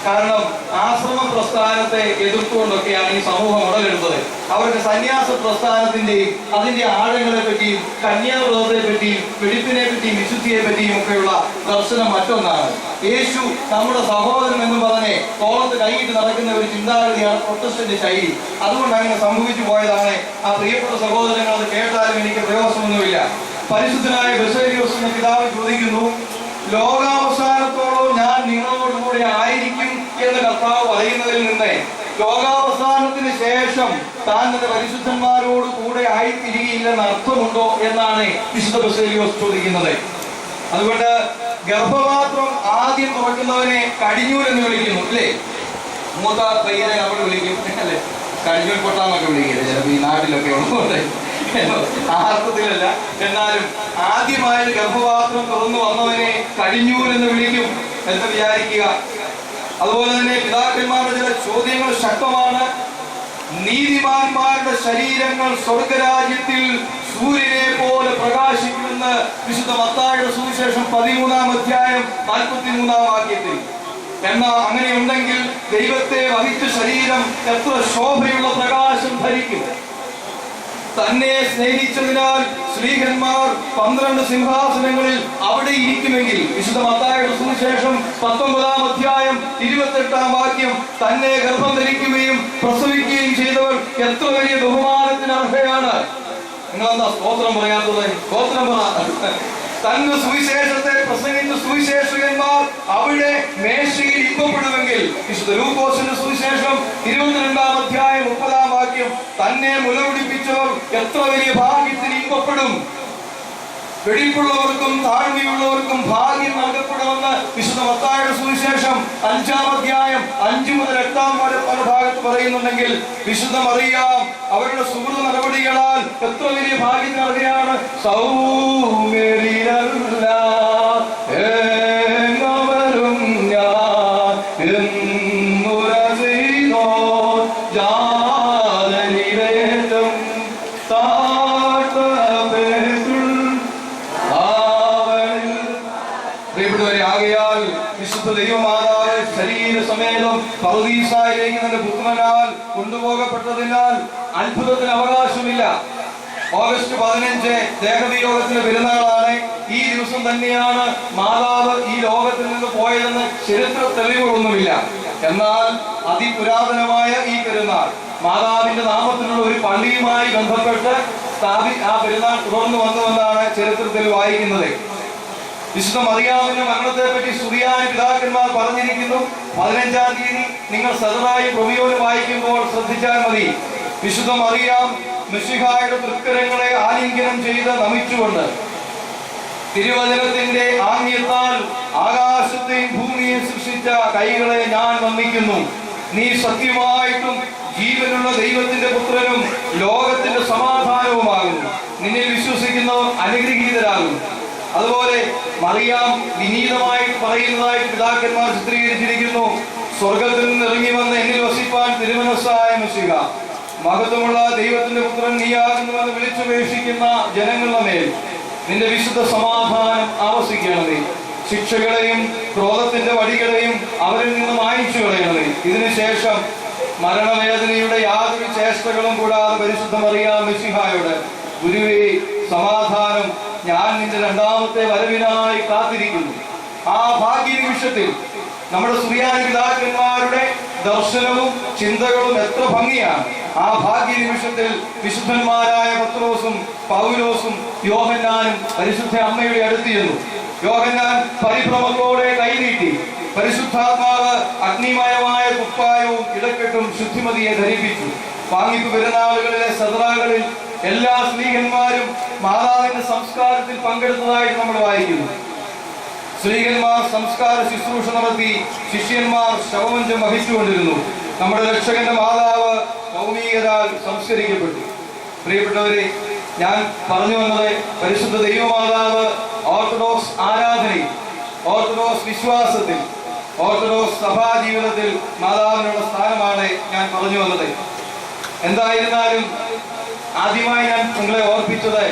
കാരണം ആശ്രമ പ്രസ്ഥാനത്തെ എതിർത്തുകൊണ്ടൊക്കെയാണ് ഈ സമൂഹം ഉടലെടുത്തത്. അവർക്ക് സന്യാസ പ്രസ്ഥാനത്തിന്റെയും അതിന്റെ ആഴങ്ങളെ പറ്റിയും കന്യാവ്രതത്തെ പറ്റിയും വെടിപ്പിനെ പറ്റിയും വിശുദ്ധിയെ പറ്റിയും ഒക്കെയുള്ള ദർശനം മറ്റൊന്നാണ്. യേശു നമ്മുടെ സഹോദരൻ എന്ന് പറഞ്ഞ് തോളത്ത് കൈയിട്ട് നടക്കുന്ന ഒരു ചിന്താഗതിയാണ് പ്രൊട്ടസ്റ്റന്റ് ശൈലി. അതുകൊണ്ട് അങ്ങനെ സംഭവിച്ചു പോയതാണ്. ആ പ്രിയപ്പെട്ട സഹോദരങ്ങൾ അത് കേട്ടാലും എനിക്ക് പ്രയോജനമൊന്നുമില്ല. പരിശുദ്ധനായ ബസേലിയോസ് എന്ന പിതാവ് ചോദിക്കുന്നു, ലോകാവസാനത്തോളം ഞാൻ നിങ്ങളോടുകൂടി കൂടെ ആയിരിക്കും എന്ന് കർത്താവ് പറയുന്നതിൽ നിന്ന് ലോകാവസാനത്തിന് ശേഷം താൻ തന്റെ പരിശുദ്ധന്മാരോട് കൂടെ ആയിത്തീരുകയില്ലെന്ന് അർത്ഥമുണ്ടോ എന്നാണ് വിശുദ്ധ ബസേലിയോസ് ചോദിക്കുന്നത്. അതുകൊണ്ട് ഗർഭപാത്രം ആദ്യം തുറക്കുന്നവനെ കടിഞ്ഞൂൽ എന്ന് വിളിക്കുന്നു അല്ലേ? മൂത്ത പയ്യനെ നമ്മൾ വിളിക്കും അല്ലെ, കടിഞ്ഞൂൽ പൊട്ടാന്നൊക്കെ വിളിക്കില്ല ചിലപ്പോൾ ഈ നാട്ടിലൊക്കെ ഉള്ളതുകൊണ്ട്, ആ അർത്ഥത്തിലല്ല. എന്നാലും ആദ്യമായി ഗർഭപാത്രം തുറന്നു വന്നവനെ കടിഞ്ഞൂൽ എന്ന് വിളിക്കും എന്ന് വിചാരിക്കുക. അതുപോലെ തന്നെ പിതാക്കന്മാരുടെ ചില ചോദ്യങ്ങൾ ശക്തമാണ്. നീതിമാന്മാരുടെ ശരീരങ്ങൾ സ്വർഗരാജ്യത്തിൽ സൂര്യനെ പോലെ പ്രകാശിക്കുമെന്ന് വിശുദ്ധ മത്തായിയുടെ സുവിശേഷം 13-ാം അധ്യായം 43-ാം വാക്യത്തിൽ. എന്നാൽ അങ്ങനെയുണ്ടെങ്കിൽ ദൈവത്തെ വഹിച്ച ശരീരം എത്ര ശോഭയുള്ള പ്രകാശം ധരിക്കും. തന്നെ സ്നേഹിച്ചതിനാൽ ശ്ലീഹന്മാർ 12 സിംഹാസനങ്ങളിൽ അവിടെ ഇരിക്കുമെങ്കിൽ വിശുദ്ധ മത്തായിയുടെ സുവിശേഷം 19-ാം അധ്യായം 28-ാം വാക്യം, തന്നെ ഗർഭം ധരിക്കുകയും പ്രസവിക്കുകയും ചെയ്തവർ എത്ര വലിയ ബഹുമാനത്തിന് അർഹയാണ്. നിങ്ങളെന്താ സ്തോത്രം പറയാത്തത്? സ്തോത്രം പറ. തന്റെ സുവിശേഷത്തെ പ്രസംഗിച്ച സുവിശേഷകന്മാർ അവിടെ മേശയിൽ ഇമ്പപ്പെടുമെങ്കിൽ വിശുദ്ധ ലൂക്കോസിന്റെ സുവിശേഷം 22-ാം അധ്യായം 30-ാം വാക്യം, തന്നെ മുലപിടിപ്പിച്ചവർ എത്ര വലിയ ഭാഗ്യത്തിന് ഇമ്പപ്പെടും. വെടിപ്പുള്ളവർക്കും താഴ്മയുള്ളവർക്കും ഭാഗ്യം നൽകപ്പെടുമെന്ന് വിശുദ്ധ മത്തായിയുടെ സുവിശേഷം 5-ാം അധ്യായം 5 മുതൽ 8-ാം വരെ പല ഭാഗത്ത് പറയുന്നുണ്ടെങ്കിൽ വിശുദ്ധ മറിയാം അവരുടെ സുഹൃത നടപടികളാൽ എത്ര വലിയ ഭാഗ്യത്തിന് അർഹയാണ്. സൗമ്യരിലല്ല ഏങ്ങവരും ഞാൻ എന്നുരസിനോ ജാതനിലേറ്റം പ്രിയപ്പെട്ടവരെ, ആകയാൽ വിശുദ്ധ ദൈവമാതാവ് ശരീരസമേതം പറുദീസായിലേക്ക് തന്റെ പുത്രനാൽ കൊണ്ടുപോകപ്പെട്ടതിനാൽ അത്ഭുതത്തിന് അവകാശമില്ല. ഓഗസ്റ്റ് 15 ദേഹവിയോഗത്തിന്റെ പെരുന്നാളാണ്. ഈ ദിവസം തന്നെയാണ് മാതാവ് ഈ ലോകത്തിൽ നിന്ന് പോയതെന്ന് ചരിത്ര തെളിവുകളൊന്നുമില്ല. എന്നാൽ അതിപുരാതനമായ ഈ പെരുന്നാൾ മാതാവിന്റെ നാമത്തിലുള്ള ഒരു പള്ളിയുമായി ബന്ധപ്പെട്ട് ആ പെരുന്നാൾ തുടർന്നു വന്നുവെന്നാണ് ചരിത്രത്തിൽ വായിക്കുന്നത്. വിശുദ്ധ മറിയാമിന്റെ മരണത്തെ പറ്റി സുറിയാനി പിതാക്കന്മാർ പറഞ്ഞിരിക്കുന്നു. 15-ാം തീയതി നിങ്ങൾ സദറായി പ്രൊമിയോന് വായിക്കുമ്പോൾ ശ്രദ്ധിച്ചാൽ മതി. വിശുദ്ധ മറിയാം മിശിഹായുടെ തൃക്കരങ്ങളെ ആലിംഗനം ചെയ്ത് നമിച്ചുകൊണ്ട് തിരുവചനത്തിന്റെ ആംഗ്യത്താൽ ആകാശത്തെയും ഭൂമിയെയും സൃഷ്ടിച്ച കൈകളെ ഞാൻ വന്ദിക്കുന്നു. നീ സത്യമായിട്ടും ജീവനുള്ള ദൈവത്തിന്റെ പുത്രനും ലോകത്തിന്റെ സമാധാനവുമാകുന്നു. നിന്നിൽ വിശ്വസിക്കുന്നവർ അനുഗ്രഹീതരാകുന്നു. അതുപോലെ മറിയാം വിനീതമായി പറയുന്നതായിട്ട് പിതാക്കന്മാർ ചിത്രീകരിച്ചിരിക്കുന്നു. സ്വർഗത്തിൽ നിന്ന് ഇറങ്ങി വന്ന് എന്നിൽ വസിപ്പാൻ തിരുമനസ്സായ മിശിഹ, മഹത്വമുള്ള ദൈവത്തിന്റെ പുത്രൻ നീയാകുന്നുവെന്ന് വിളിച്ചുപേക്ഷിക്കുന്ന ജനങ്ങളുടെ മേൽ നിന്റെ വിശുദ്ധ സമാധാനം ആവസിക്കണമേ. ശിക്ഷകളെയും ക്രോധത്തിന്റെ വടികളെയും അവരിൽ നിന്ന് മായിച്ചു കളയണമേ. ഇതിനുശേഷം മരണവേദനയുടെ യാതൊരു ചേഷ്ടകളും കൂടാതെ പരിശുദ്ധ മറിയാം മിശിഹായോട്, ഗുരുവേ സമാധാനം, ഞാൻ നിന്റെ 2ാമത്തെ വരവിനായി കാത്തിരിക്കുന്നു. ആ ഭാഗ്യ നിമിഷത്തിൽ നമ്മുടെ സുറിയാനി പിതാക്കന്മാരുടെ ദർശനവും ചിന്തകളും എത്ര ഭംഗിയാണ്. ആ ഭാഗ്യ നിമിഷത്തിൽ വിശുദ്ധന്മാരായ പത്രോസും പൗലോസും യോഹന്നാനും പരിശുദ്ധ അമ്മയുടെ അടുത്ത് ചെന്നു. യോഹന്നാൻ പരിഭ്രമത്തോടെ കൈനീട്ടി. പരിശുദ്ധാത്മാവ് അഗ്നിമയമായ കുപ്പായവും ഇടക്കെട്ടും ശുദ്ധിമതിയെ ധരിപ്പിച്ചു. വാങ്ങിപ്പ് പെരുന്നാളുകളിലെ സദറാകളിൽ എല്ലാ സ്ത്രീകന്മാരും മാതാവിന്റെ സംസ്കാരത്തിൽ പങ്കെടുത്തതായിട്ട് നമ്മൾ വായിക്കുന്നു. സ്ത്രീകന്മാർ സംസ്കാര ശുശ്രൂഷ നടത്തി, ശിഷ്യന്മാർ ശവമഞ്ചം വഹിച്ചുകൊണ്ടിരുന്നു. നമ്മുടെ രക്ഷകന്റെ മാതാവ് ഭൗമികരാൽ സംസ്കരിക്കപ്പെട്ടു. പ്രിയപ്പെട്ടവരെ, ഞാൻ പറഞ്ഞു വന്നത് പരിശുദ്ധ ദൈവമാതാവ് ഓർത്തഡോക്സ് ആരാധനയിൽ, ഓർത്തഡോക്സ് വിശ്വാസത്തിൽ, ഓർത്തഡോക്സ് സഭാജീവിതത്തിൽ മാതാവിനുള്ള സ്ഥാനമാണ് ഞാൻ പറഞ്ഞു വന്നത്. എന്തായിരുന്നാലും ആദ്യമായി ഞാൻ നിങ്ങളെ ഓർപ്പിച്ചത്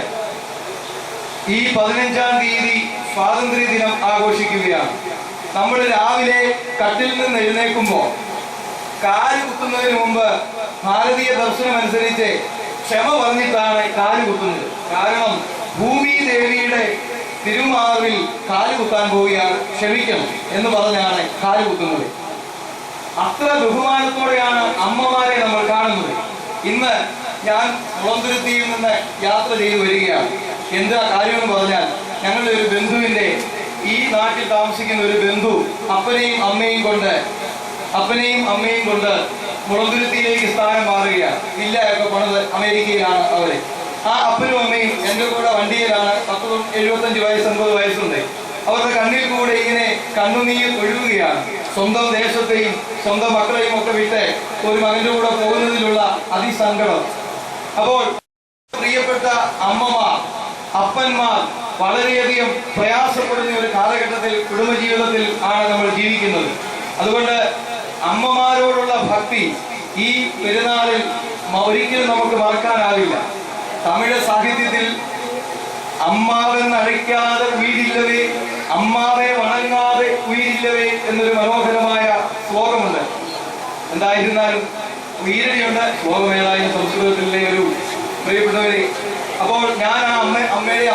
ഈ 15-ാം തീയതി സ്വാതന്ത്ര്യ ദിനം ആഘോഷിക്കുകയാണ്. നമ്മൾ രാവിലെ കട്ടിൽ നിന്ന് എഴുന്നേൽക്കുമ്പോൾ കാല് കുത്തുന്നതിന് മുമ്പ് ഭാരതീയ ദർശനം അനുസരിച്ച് ക്ഷമ പറഞ്ഞിട്ടാണ് കാല് കുത്തുന്നത്. കാരണം ഭൂമി ദേവിയുടെ തിരുമാറിൽ കാല് കുത്താൻ പോവുകയാണ്, ക്ഷമിക്കണം എന്ന് പറഞ്ഞാണ് കാല് കുത്തുന്നത്. അത്ര ബഹുമാനത്തോടെയാണ് അമ്മമാരെ നമ്മൾ കാണുന്നത്. ഇന്ന് ഞാൻ മുളന്തുരുത്തിയിൽ നിന്ന് യാത്ര ചെയ്തു വരികയാണ്. എന്താ കാര്യമെന്ന് പറഞ്ഞാൽ, ഞങ്ങളുടെ ഒരു ബന്ധുവിന്റെ ഈ നാട്ടിൽ താമസിക്കുന്ന ഒരു ബന്ധു അപ്പനെയും അമ്മയും കൊണ്ട് മുളന്തുരുത്തിയിലേക്ക് സ്ഥാനം മാറുകയാണ്. വില്ലയൊക്കെ പണിത് അമേരിക്കയിലാണ് അവര്. ആ അപ്പനും അമ്മയും എൻ്റെ കൂടെ വണ്ടിയിലാണ്. 75 വയസ്സ് 80 വയസ്സുണ്ട്. അവരുടെ കണ്ണിൽ കൂടെ ഇങ്ങനെ കണ്ണുനീർ ഒഴുകുകയാണ്. സ്വന്തം ദേശത്തെയും സ്വന്തം മക്കളെയും ഒക്കെ വിട്ട് ഒരു മകന്റെ കൂടെ പോകുന്നതിലുള്ള അതിസങ്കടം. അപ്പോൾ പ്രിയപ്പെട്ട അമ്മമാർ, അപ്പന്മാർ വളരെയധികം പ്രയാസപ്പെടുന്ന ഒരു കാലഘട്ടത്തിൽ, കുടുംബജീവിതത്തിൽ ആണ് നമ്മൾ ജീവിക്കുന്നത്. അതുകൊണ്ട് അമ്മമാരോടുള്ള ഭക്തി ഈ പെരുന്നാളിൽ ഒരിക്കലും നമുക്ക് മറക്കാനാവില്ല. തമിഴ് സാഹിത്യത്തിൽ അമ്മാവെന്നഴിക്കാതെ ഉയിരില്ലവേ, അമ്മാവെ വണങ്ങാതെ ഉയിരില്ലവേ എന്നൊരു മനോഹരമായ ശ്ലോകമുണ്ട്. എന്തായിരുന്നാലും ഉയരടിയുണ്ട്. ശ്ലോകമേതായാലും സംസ്കൃതത്തിലെ ഒരു പ്രിയപ്പെട്ടവരെ. അപ്പോൾ ഞാൻ ആ അമ്മയുടെ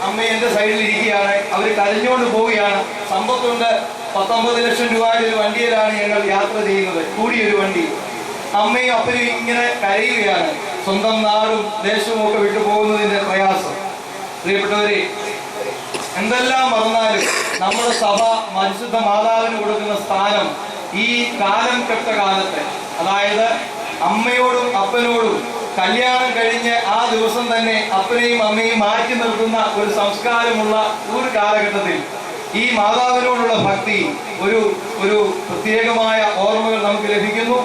അമ്മ എൻ്റെ സൈഡിൽ ഇരിക്കുകയാണ്. അവർ കരഞ്ഞുകൊണ്ട് പോവുകയാണ്. സമ്പത്തുണ്ട്. 19 ലക്ഷം രൂപയുടെ ഒരു വണ്ടിയിലാണ് ഞങ്ങൾ യാത്ര ചെയ്യുന്നത്, കൂടിയൊരു വണ്ടി. അമ്മയും അപ്പനും ഇങ്ങനെ കരയുകയാണ്. സ്വന്തം നാടും ദേശവും ഒക്കെ വിട്ടു പോകുന്നതിന്റെ പ്രയാസം. പ്രിയപ്പെട്ടവരെ, എന്തെല്ലാം പറഞ്ഞാലും നമ്മുടെ സഭ പരിശുദ്ധ മാതാവിന് കൊടുക്കുന്ന സ്ഥാനം ഈ കാലം കെട്ട കാലത്ത്, അതായത് അമ്മയോടും അപ്പനോടും കല്യാണം കഴിഞ്ഞ് ആ ദിവസം തന്നെ അപ്പനെയും അമ്മയും മാറ്റി നിർത്തുന്ന ഒരു സംസ്കാരമുള്ള ഒരു കാലഘട്ടത്തിൽ ഈ മാതാവിനോടുള്ള ഭക്തി ഒരു പ്രത്യേകമായ ഓർമ്മകൾ നമുക്ക് ലഭിക്കുന്നു.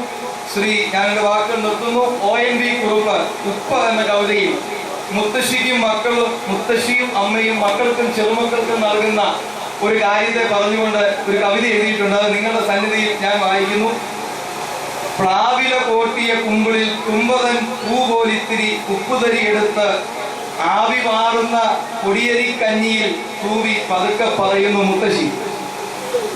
ഞാനെന്റെ വാക്കുകൾ നിർത്തുന്നു. ONV കുറുപ്പ് ഉപ്പ എന്ന കവിതയിൽ മുത്തശ്ശിയും അമ്മയും മക്കൾക്കും ചെറുമക്കൾക്കും നൽകുന്ന ഒരു കാര്യത്തെ പറഞ്ഞുകൊണ്ട് ഒരു കവിത എഴുതിയിട്ടുണ്ട്. അത് നിങ്ങളുടെ സന്നിധിയിൽ ഞാൻ വായിക്കുന്നു. പ്ലാവില കോട്ടിയ കുമ്പിളിൽ തുമ്പതൻ പൂ പോലിത്തിരി ഉപ്പുതരി എടുത്ത് ആവി മാറുന്ന പൊടിയരി കഞ്ഞിയിൽ തൂവി പതുക്കെ പറയുന്നു മുത്തശ്ശി.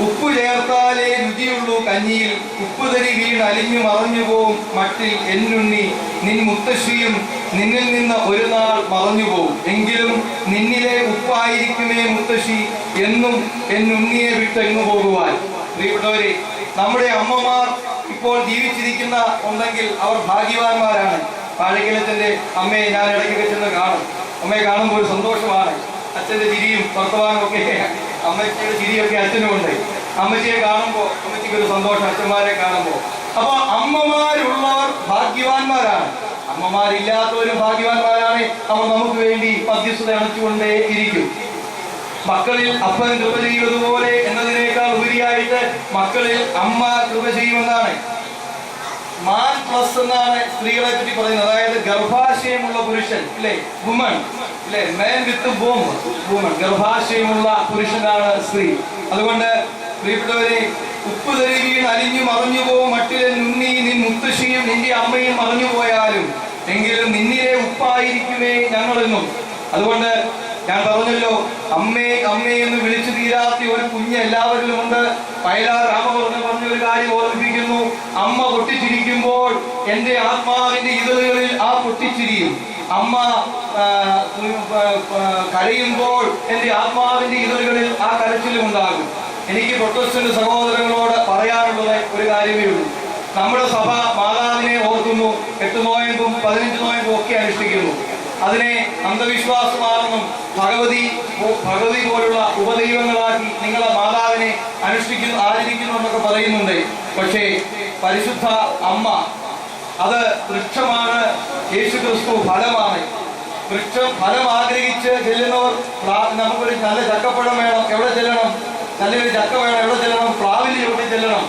ഉപ്പു ചേർത്താലേ രുചിയുള്ളൂ കഞ്ഞിയിൽ, ഉപ്പുതരി വീണ് അലിഞ്ഞു മറഞ്ഞു പോവും മട്ടിൽ എന്നുണ്ണി. നിൻ മുത്തശ്ശിയും നിന്നിൽ നിന്ന് ഒരു നാൾ മറഞ്ഞു പോവും. എങ്കിലും നിന്നിലെ ഉപ്പായിരിക്കുമേ മുത്തശ്ശി എന്നും എന്നുണ്ണിയെ വിട്ടെങ്ങു പോകുവാൻ. പ്രിയപ്പെട്ടവരെ, നമ്മുടെ അമ്മമാർ ഇപ്പോൾ ജീവിച്ചിരിക്കുന്ന ഉണ്ടെങ്കിൽ അവർ ഭാഗ്യവാന്മാരാണ്. പാഴക്കലത്തിന്റെ അമ്മയെ ഞാൻ ഇടയ്ക്കൊക്കെ ചെന്ന് കാണും. അമ്മയെ കാണുമ്പോൾ ഒരു സന്തോഷമാണ്. അച്ഛന്റെ ചിരിയും വർത്തമാനവും ഒക്കെ, അമ്മച്ചിയുടെ ചിരിയൊക്കെ അച്ഛനുമുണ്ട്. അമ്മച്ചിയെ കാണുമ്പോൾ അമ്മച്ചിക്ക് ഒരു സന്തോഷം, അച്ഛന്മാരെ കാണുമ്പോൾ. അപ്പൊ അമ്മമാരുള്ളവർ ഭാഗ്യവാന്മാരാണ്. അമ്മമാരില്ലാത്തവരും ഭാഗ്യവാന്മാരാണ്. അവർ നമുക്ക് വേണ്ടി മധ്യസ്ഥത അണച്ചുകൊണ്ടേ ഇരിക്കും. മക്കളിൽ അപ്പൻ കൃപ ചെയ്യുന്നതുപോലെ എന്നതിനേക്കാൾ ഉപരിയായിട്ട് മക്കളിൽ അമ്മ കൃപ ചെയ്യുമെന്നാണ്. മാൻ പ്ലസ് എന്നാണ് സ്ത്രീകളെ പറ്റി പറയുന്നത്. അതായത് ഗർഭാശയമുള്ള പുരുഷൻ, ഇല്ലേ, വുമൺ, ഇല്ലേ, മാൻ വിത്ത് വുമൺ, ഗർഭാശയമുള്ള പുരുഷനാണ് സ്ത്രീ. അതുകൊണ്ട് പ്രിയപ്പെട്ടവരെ, ഉപ്പ് തരി വീണ് അലിഞ്ഞു മറഞ്ഞു പോവും മട്ടിലെ നുണ്ണി, നിൻ മുത്തശ്ശിയും നിന്റെ അമ്മയും മറഞ്ഞു പോയാലും എങ്കിലും നിന്നിലെ ഉപ്പായിരിക്കുമേ ഞങ്ങളെന്നും. അതുകൊണ്ട് ഞാൻ പറഞ്ഞല്ലോ, അമ്മേ അമ്മേ എന്ന് വിളിച്ചു തീരാത്ത ഒരു കുഞ്ഞ് എല്ലാവരിലും ഉണ്ട്. വയലാർ രാമവർമ്മ പറഞ്ഞ ഒരു കാര്യം ഓർമ്മിപ്പിക്കുന്നു. അമ്മ പൊട്ടിച്ചിരിക്കുമ്പോൾ എൻ്റെ ആത്മാവിന്റെ ഇതളുകളിൽ ആ പൊട്ടിച്ചിരിയും. അമ്മ കരയുമ്പോൾ എൻ്റെ ആത്മാവിന്റെ ഇതളുകളിൽ ആ കരച്ചിലും ഉണ്ടാകും. എനിക്ക് പ്രൊട്ടസ്റ്റന്റ് സഹോദരങ്ങളോട് പറയാനുള്ളത് ഒരു കാര്യമേ ഉള്ളൂ. നമ്മുടെ സഭ മാതാവിനെ ഓർക്കുന്നു, 8 നോയമ്പും 15 നോയമ്പും ഒക്കെ അനുഷ്ഠിക്കുന്നു. അതിനെ അന്ധവിശ്വാസമാണെന്നും ഭഗവതി പോലുള്ള ഉപദൈവങ്ങളാക്കി നിങ്ങളെ മാതാവിനെ ആചരിക്കുന്നു എന്നൊക്കെ പറയുന്നുണ്ട്. പക്ഷേ പരിശുദ്ധ അമ്മ അത് വൃക്ഷമാണ്, യേശുക്രിസ്തു ഫലമാണ്. വൃക്ഷം ഫലം ആഗ്രഹിച്ച് ചെല്ലുന്നവർ, നമുക്കൊരു നല്ല ചക്കപ്പഴം വേണം, എവിടെ ചെല്ലണം? നല്ലൊരു ചക്ക വേണം, എവിടെ ചെല്ലണം? പ്ലാവിന്റെ ചുവട്ടിൽ ചെല്ലണം.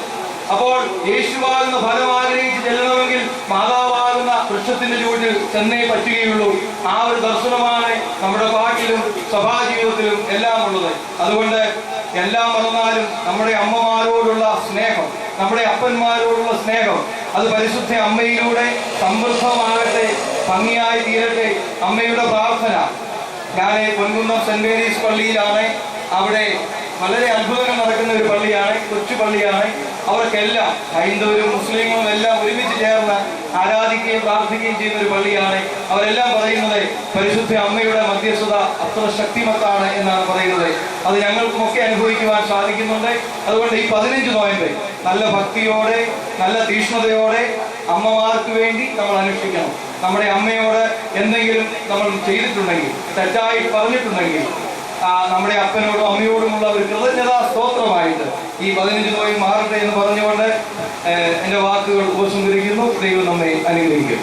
അപ്പോൾ യേശുവാകുന്ന ഫലം ആഗ്രഹിച്ച് ചെല്ലണമെങ്കിൽ മാതാവാകുന്ന വൃക്ഷത്തിന്റെ ചുവട്ടിൽ ചെന്നേ പറ്റുകയുള്ളൂ. ആ ഒരു ദർശനമാണ് നമ്മുടെ പാട്ടിലും സഭാജീവിതത്തിലും എല്ലാം ഉള്ളത്. അതുകൊണ്ട് എല്ലാം മറന്നാലും നമ്മുടെ അമ്മമാരോടുള്ള സ്നേഹം, നമ്മുടെ അപ്പന്മാരോടുള്ള സ്നേഹം, അത് പരിശുദ്ധ അമ്മയിലൂടെ സമൃദ്ധമാകട്ടെ, ഭംഗിയായി തീരട്ടെ. അമ്മയുടെ പ്രാർത്ഥന. ഞാൻ പൊൻകുന്നം സെന്റ് മേരീസ് പള്ളിയിലാണ്. അവിടെ വളരെ അത്ഭുതങ്ങൾ നടക്കുന്ന ഒരു പള്ളിയാണ്, കൊച്ചു പള്ളിയാണ്. അവർക്കെല്ലാം, ഹൈന്ദവരും മുസ്ലിങ്ങളും എല്ലാം ഒരുമിച്ച് ചേർന്ന് ആരാധിക്കുകയും പ്രാർത്ഥിക്കുകയും ചെയ്യുന്ന ഒരു പള്ളിയാണ്. അവരെല്ലാം പറയുന്നത് പരിശുദ്ധ അമ്മയുടെ മധ്യസ്ഥത അത്ര ശക്തിമത്താണ് എന്നാണ് പറയുന്നത്. അത് ഞങ്ങൾക്കുമൊക്കെ അനുഭവിക്കുവാൻ സാധിക്കുന്നുണ്ട്. അതുകൊണ്ട് ഈ 15 നോയമ്പ് നല്ല ഭക്തിയോടെ, നല്ല തീക്ഷ്ണതയോടെ അമ്മമാർക്ക് വേണ്ടി നമ്മൾ അനുഷ്ഠിക്കണം. നമ്മുടെ അമ്മയോട് എന്തെങ്കിലും നമ്മൾ ചെയ്തിട്ടുണ്ടെങ്കിൽ, തെറ്റായി പറഞ്ഞിട്ടുണ്ടെങ്കിൽ, നമ്മുടെ അപ്പനോടും അമ്മയോടുമുള്ള ഒരു ഈ 15 നോയി മാറട്ടെ എന്ന് പറഞ്ഞുകൊണ്ട് എൻ്റെ വാക്കുകൾ ഉപസംഹരിക്കുന്നു. ദൈവം നമ്മെ അനുഗ്രഹിക്കും.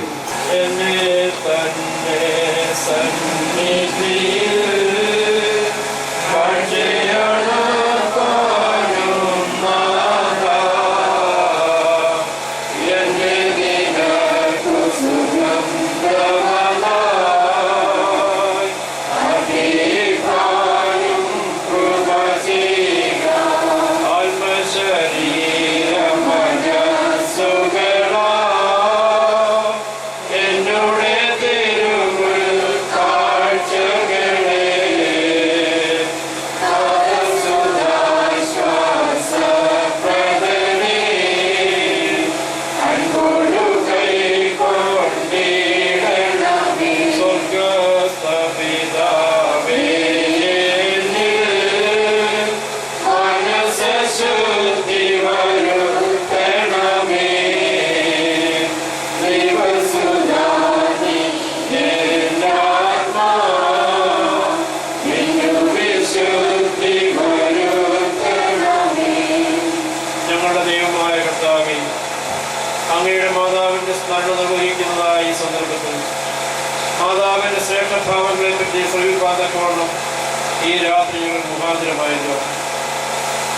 അങ്ങയുടെ മാതാവിന്റെ സ്മരണ നിർവഹിക്കുന്നതായ ഈ സന്ദർഭത്തിൽ മാതാവിന്റെ ശ്രേഷ്ഠഭാവങ്ങളെ പറ്റി ശ്രമിപ്പാതക്കവണ്ണം ഈ രാത്രി ഞങ്ങൾ മുഖാന്തരമായല്ലോ.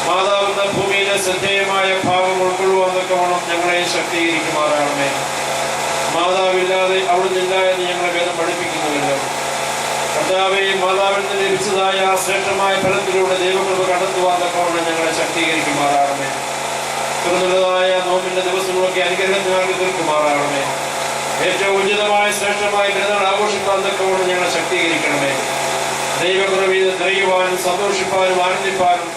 മാതാവെന്ന ഭൂമിയിലെ ശ്രദ്ധേയമായ ഭാവം ഉൾക്കൊള്ളുവാൻ തക്കവണ്ണം ഞങ്ങളെ ശക്തീകരിക്കുമാറാണമേ. മാതാവില്ലാതെ അവിടുന്നില്ല എന്ന് ഞങ്ങളെ വേദം പഠിപ്പിക്കുന്നുവല്ലോ. കർത്താവേ, മാതാവിൽ നിന്ന് ലഭിച്ചതായ ആ ശ്രേഷ്ഠമായ ഫലത്തിലൂടെ ദൈവകൃപ കണ്ടെത്തുവാൻ തക്കവണ്ണം ഞങ്ങളെ ശക്തീകരിക്കുമാറാണമേ. തുറന്നുള്ളതായ നോമ്പിന്റെ ദിവസങ്ങളൊക്കെ അനുഗ്രഹത്തിനാക്കി തീർക്കുമാറാണമേ. ഏറ്റവും ഉചിതമായ ശ്രേഷ്ഠമായ പെരുന്നാൾ ആഘോഷിക്കാൻ തക്കവണ്ണം ഞങ്ങളെ ശക്തീകരിക്കണമേ. ദൈവകൃപയിൽ നിറയുവാനും സന്തോഷിപ്പാനും ആനന്ദിപ്പാനും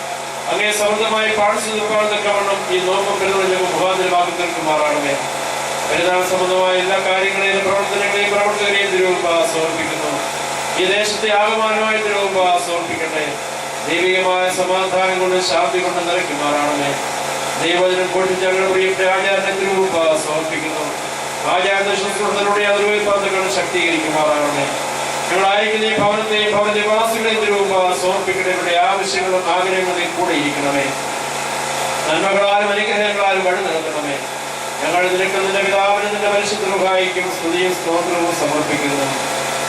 അങ്ങേ സമൃദ്ധമായി പാടിച്ചു നിൽപ്പാൻ തക്കവണ്ണം ഈ നോമ്പും പെരുന്നാൾ ഞങ്ങൾ മുഖാന്തരമാക്കി തീർക്കുമാറാണമേ. പെരുന്നാൾ സംബന്ധമായ എല്ലാ കാര്യങ്ങളെയും പ്രവർത്തനങ്ങളെയും പ്രവർത്തകരെയും തിരുവുമ്പ സമർപ്പിക്കുന്നു. ഈ ദേശത്തെ ആകമാനമായി തിരുവുമ്പ സമർപ്പിക്കട്ടെ. ദൈവികമായ സമാധാനം കൊണ്ട് ശാന്തി കൊണ്ട് നിറയ്ക്കുമാറാണമേ. ദൈവജനം പൊട്ടിച്ച് ഞങ്ങളുടെ പ്രിയപ്പെട്ട ആചാരനെ തിരുവുമ്പ സമർപ്പിക്കുന്നു. ആചാരന്റെ ശുശ്രൂഷകളുടെ അതിർവേപ്പാന്തകൾ ശക്തീകരിക്കുമാറാണമേ. ഞങ്ങളായിരിക്കുന്ന ഈ ഭവനത്തെയും ഭവനനിവാസികളെയും തിരുവുമ്പ സമർപ്പിക്കട്ടെ. ഇവരുടെ ആവശ്യങ്ങളും ആഗ്രഹങ്ങളെയും കൂടെ ഇരിക്കണമേ. നന്മകളാലും അനുഗ്രഹങ്ങളാലും വഴി നടത്തണമേ. ഞങ്ങൾ നിനക്കുന്നതിന്റെ പിതാവിന് നിന്റെ പരിശുദ്ധ റുഹായിക്കും സ്തുതിയും സ്തോത്രവും സമർപ്പിക്കുന്നു.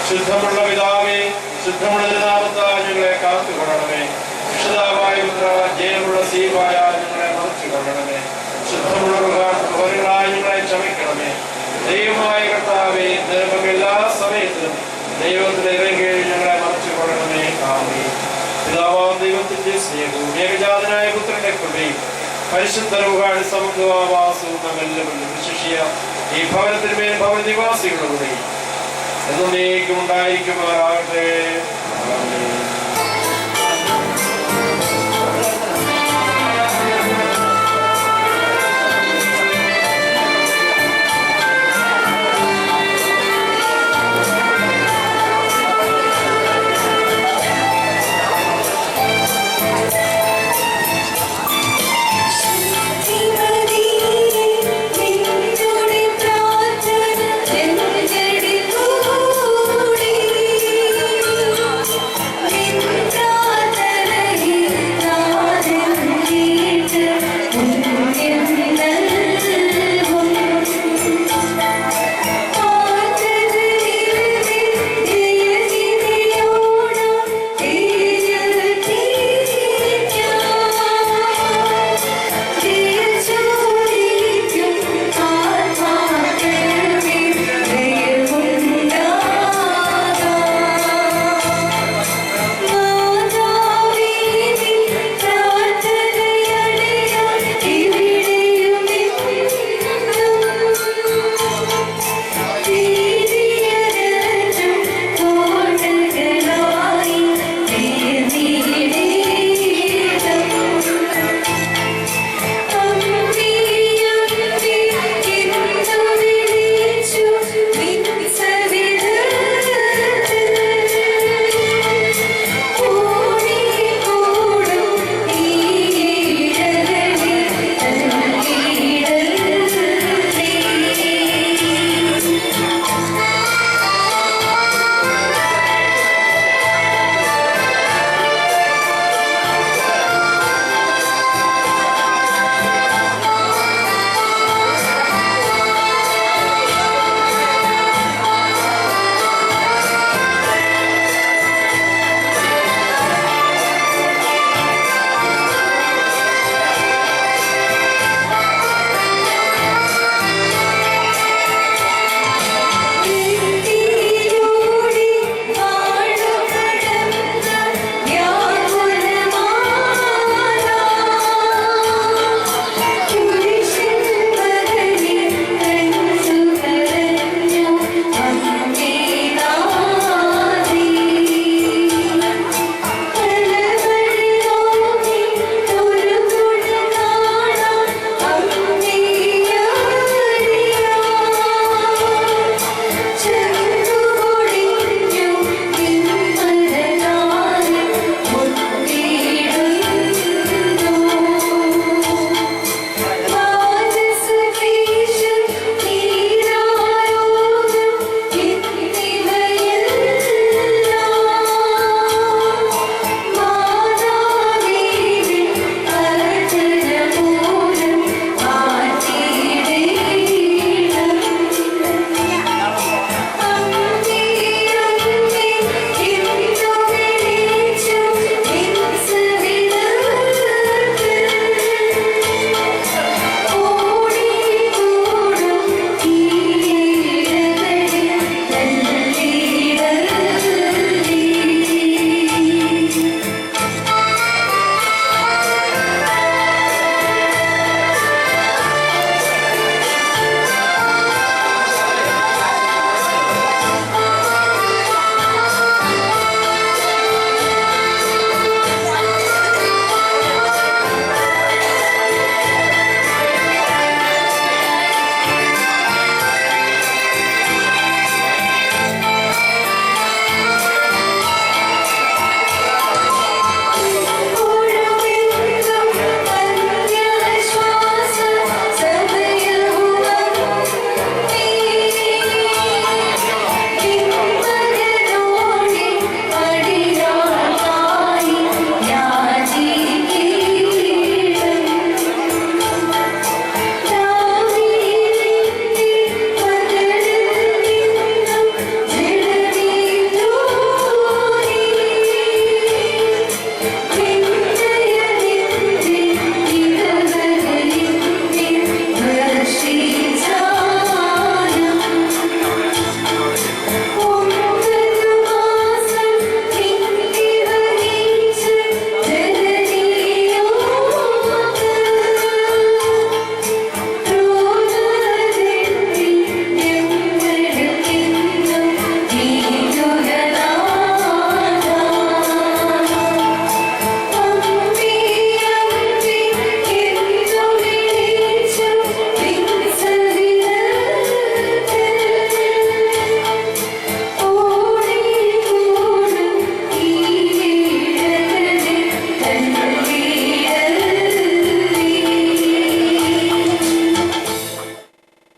ശുദ്ധമുള്ള പിതാവേ, ശുദ്ധമുള്ള നാമത്താൽ ഞങ്ങളെ കാത്തുകൊള്ളണമേ. വിശുദ്ധമായ പുത്ര, ജയമുള്ള സീവായ ഞങ്ങളെ മറച്ചു കൊള്ളണമേ. ശുദ്ധമുള്ള റുഹായി ഞങ്ങളെ ക്ഷമിക്കണമേ. ദൈവമായ കർത്താവേ, നിനക്ക് എല്ലാ സമയത്തും ദൈവത്തിന്റെ ഇറങ്ങി ഞങ്ങളെ മറച്ചു കൊള്ളണമേ. ആമേൻ. പിതാവാം ദൈവത്തിന്റെ സ്നേഹവും ഏകജാതനായ പുത്രന്റെ കൃപയും പരിശുദ്ധ റുഹായുടെ സമത്വവാസവും നമ്മെല്ലാവരും വിശിഷ്യ ഈ ഭവനത്തിന്മേൽ ഭവനനിവാസികളുടെ എന്നേക്കും ഉണ്ടായിരിക്കുമാറാകട്ടെ. ആമേൻ.